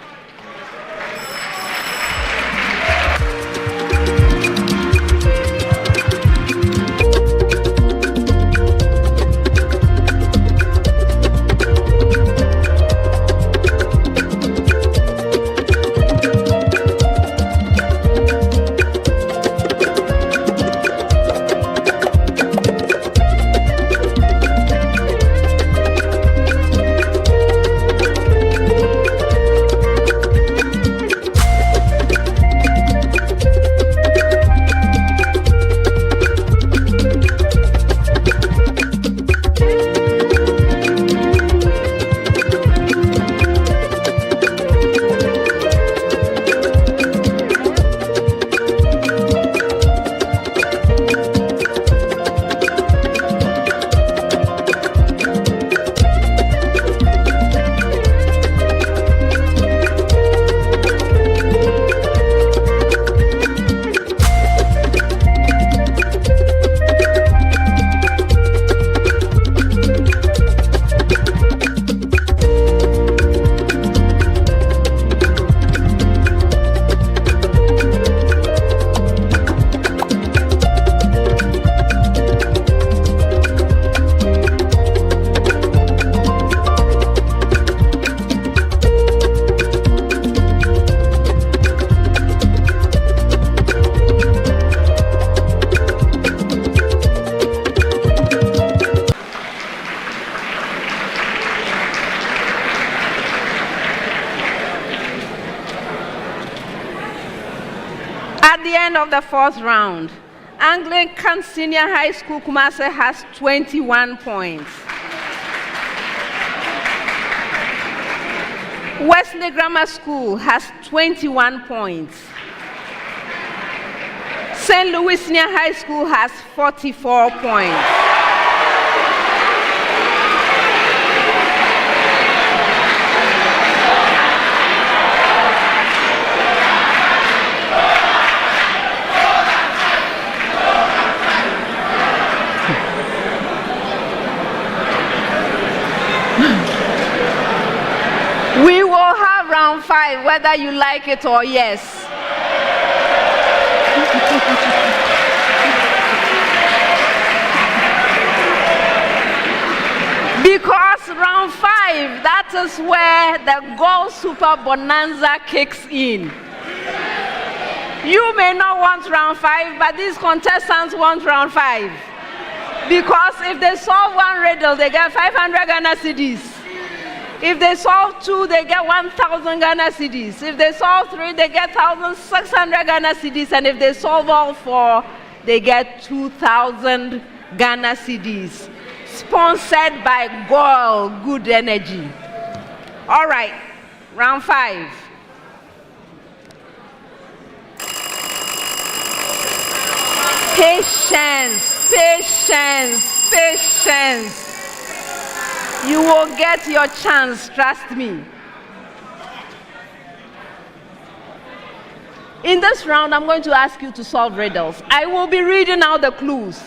At the end of the 4th round, Anglican Senior High School Kumasi has 21 points. Wesley Grammar School has 21 points. St. Louis Senior High School has 44 points. We will have round 5, whether you like it or yes. Because round 5, that is where the Gold Super Bonanza kicks in. You may not want round 5, but these contestants want round 5. Because if they solve one riddle, they get 500 Ghana cedis. If they solve 2, they get 1,000 Ghana cedis. If they solve 3, they get 1,600 Ghana cedis. And if they solve all 4, they get 2,000 Ghana cedis. Sponsored by Goil Good Energy. All right, round 5. Patience, patience, patience. You will get your chance, trust me. In this round, I'm going to ask you to solve riddles. I will be reading out the clues.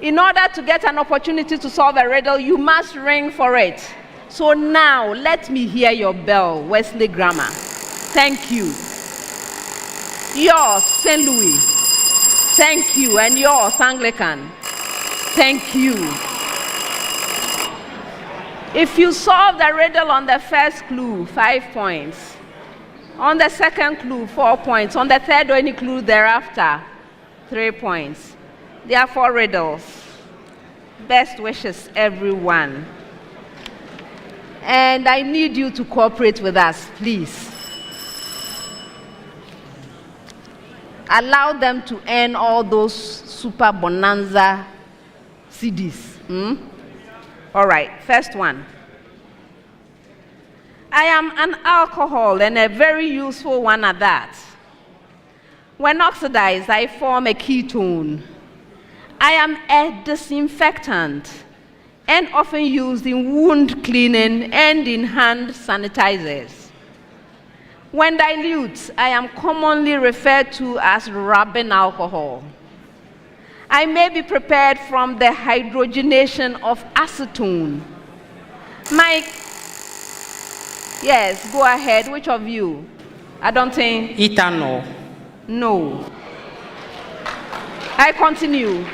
In order to get an opportunity to solve a riddle, you must ring for it. So now, let me hear your bell, Wesley Grammar. Thank you. Yours, St. Louis. Thank you. And yours, Anglican. Thank you. If you solve the riddle on the first clue, 5 points. On the second clue, 4 points. On the third or any clue thereafter, 3 points. There are 4 riddles. Best wishes, everyone. And I need you to cooperate with us, please. Allow them to earn all those super bonanza CDs. All right, first one. I am an alcohol and a very useful one at that. When oxidized, I form a ketone. I am a disinfectant and often used in wound cleaning and in hand sanitizers. When dilute, I am commonly referred to as rubbing alcohol. I may be prepared from the hydrogenation of acetone. Yes, go ahead. Which of you? I don't think. Ethanol. No. I continue.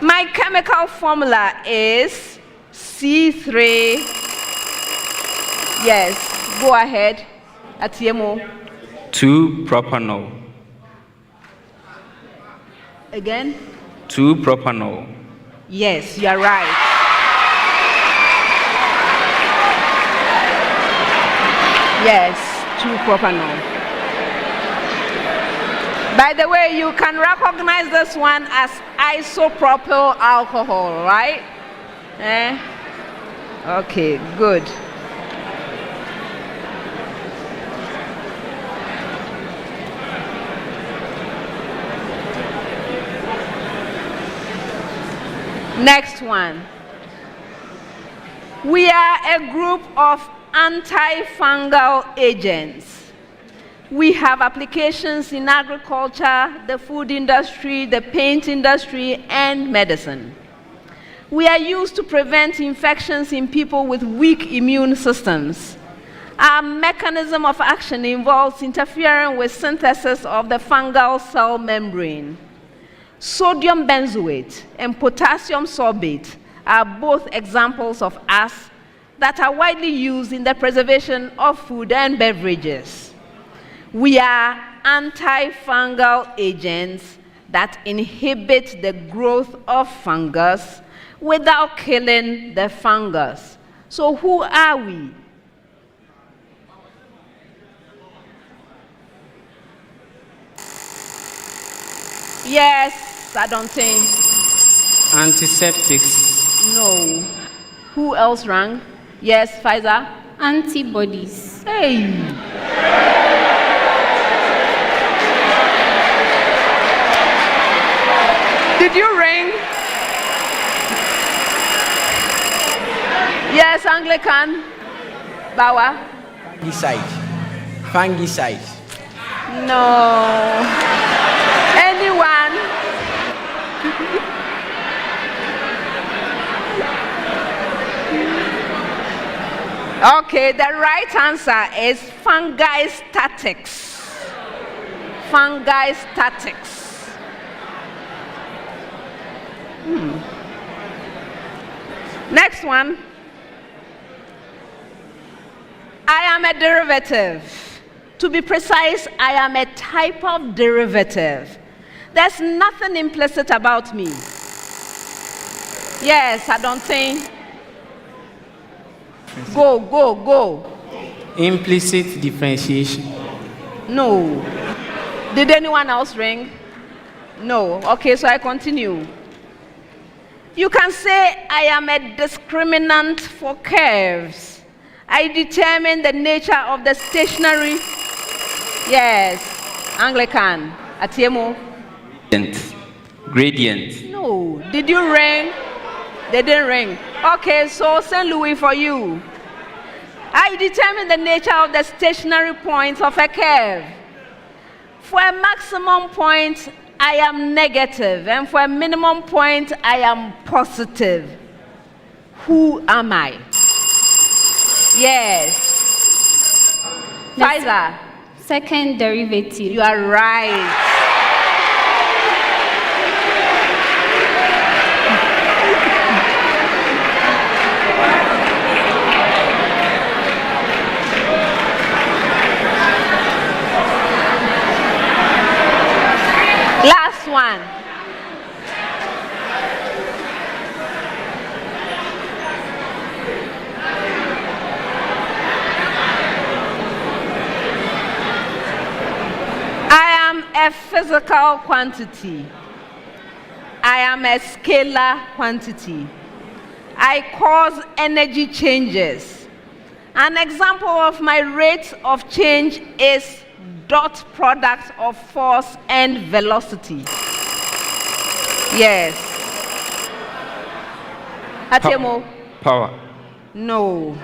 My chemical formula is C3. Yes, go ahead. Atiemo. 2-propanol. Again? 2-propanol. Yes, you are right. Yes, 2-propanol. By the way, you can recognize this one as isopropyl alcohol, right? Okay, good. Next one. We are a group of antifungal agents. We have applications in agriculture, the food industry, the paint industry, and medicine. We are used to prevent infections in people with weak immune systems. Our mechanism of action involves interfering with synthesis of the fungal cell membrane. Sodium benzoate and potassium sorbate are both examples of us that are widely used in the preservation of food and beverages. We are antifungal agents that inhibit the growth of fungus without killing the fungus. So who are we? Yes, I don't think. Antiseptics. No. Who else rang? Yes, Pfizer? Antibodies. Hey. Did you ring? Yes, Anglican. Bawa? Fungicide. No. Anyone? Okay, the right answer is fungistatics. Fungistatics. Next one. I am a derivative. To be precise, I am a type of derivative. There's nothing implicit about me. Yes, I don't think. Go. Implicit differentiation. No. Did anyone else ring? No. Okay, so I continue. You can say I am a discriminant for curves. I determine the nature of the stationary. Yes, Anglican. Atiemo. Gradient. No. Did you ring? They didn't ring. Okay, so St. Louis for you. I determine the nature of the stationary points of a curve. For a maximum point, I am negative, and for a minimum point, I am positive. Who am I? Yes. Pfizer. Second derivative. You are right. Last one. I am a physical quantity. I am a scalar quantity. I cause energy changes. An example of my rate of change is dot product of force and velocity. Yes. Atemo. Power. No.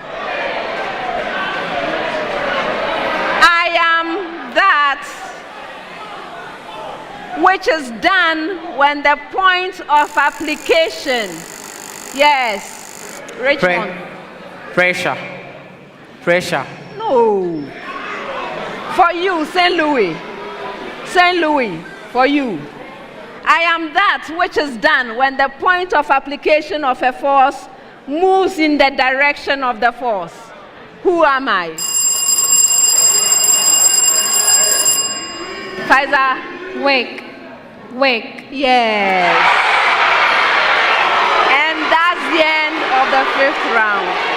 I am that which is done when the point of application. Yes. Richmond. Pressure. Pressure. No. For you, St. Louis. St. Louis, for you. I am that which is done when the point of application of a force moves in the direction of the force. Who am I? Pfizer? Wake. Wake. Yes. And that's the end of the 5th round.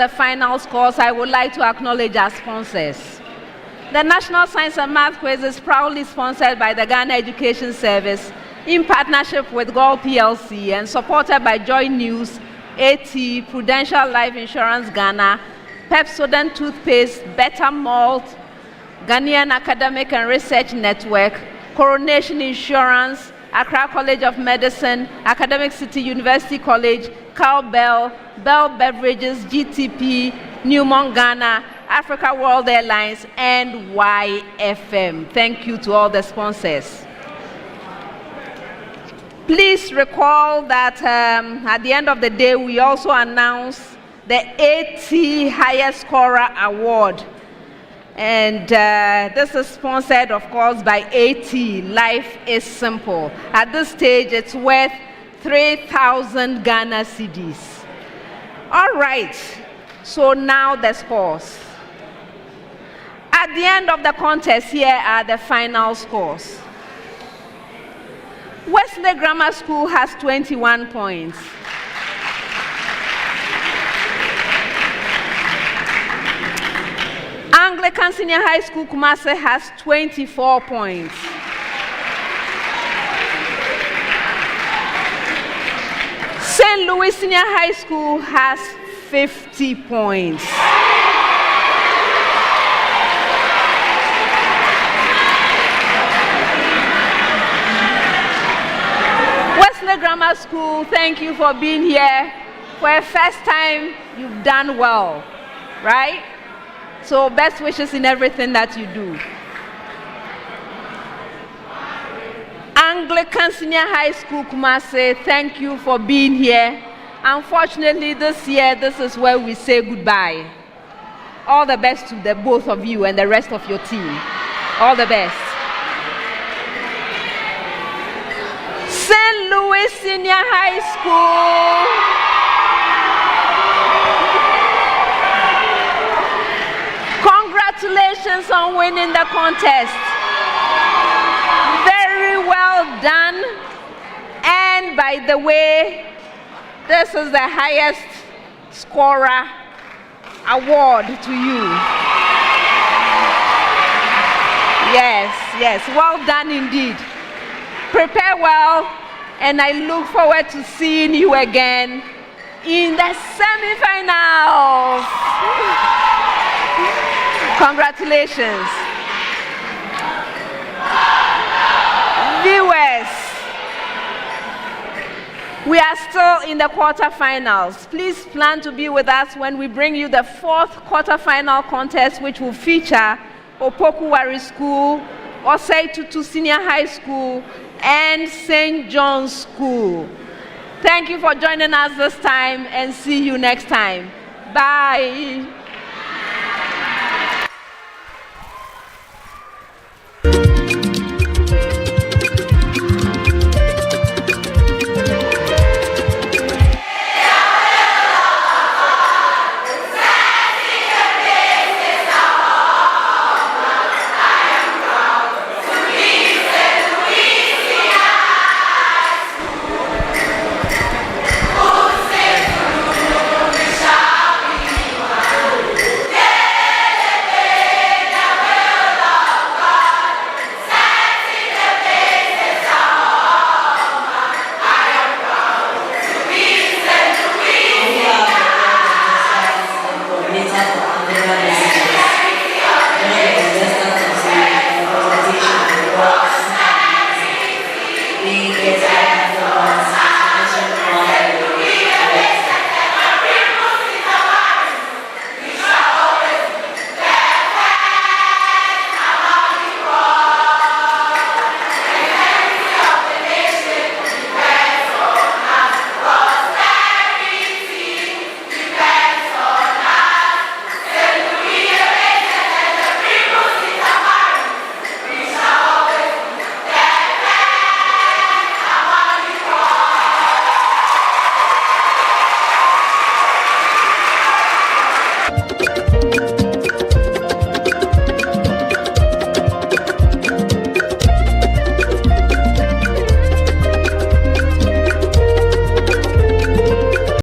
the final scores, I would like to acknowledge our sponsors. The National Science and Math Quiz is proudly sponsored by the Ghana Education Service in partnership with Gold PLC and supported by Joy News, AT, Prudential Life Insurance Ghana, Pepsodent Toothpaste, Better Malt, Ghanaian Academic and Research Network, Coronation Insurance, Accra College of Medicine, Academic City University College, Cowbell, Bell Beverages, GTP, Newmont Ghana, Africa World Airlines, and YFM. Thank you to all the sponsors. Please recall that at the end of the day, we also announce the AT Highest Scorer Award. And this is sponsored, of course, by AT, Life is Simple. At this stage, it's worth 3,000 Ghana cedis. All right, so now the scores. At the end of the contest, here are the final scores. Wesley Grammar School has 21 points. Anglican Senior High School Kumasi has 24 points. St. Louis Senior High School has 50 points. Wesley Grammar School, thank you for being here. For a first time, you've done well, right? So best wishes in everything that you do. Anglican Senior High School Kumasi, thank you for being here. Unfortunately, this year, this is where we say goodbye. All the best to the both of you and the rest of your team. All the best. St. Louis Senior High School. Congratulations on winning the contest. Very well done. And by the way, this is the highest scorer award to you. Yes, well done indeed. Prepare well, and I look forward to seeing you again in the semifinals. Congratulations. Viewers, we are still in the quarterfinals. Please plan to be with us when we bring you the fourth quarterfinal contest, which will feature Opokuwari School, Osei Tutu Senior High School, and St. John's School. Thank you for joining us this time, and see you next time. Bye.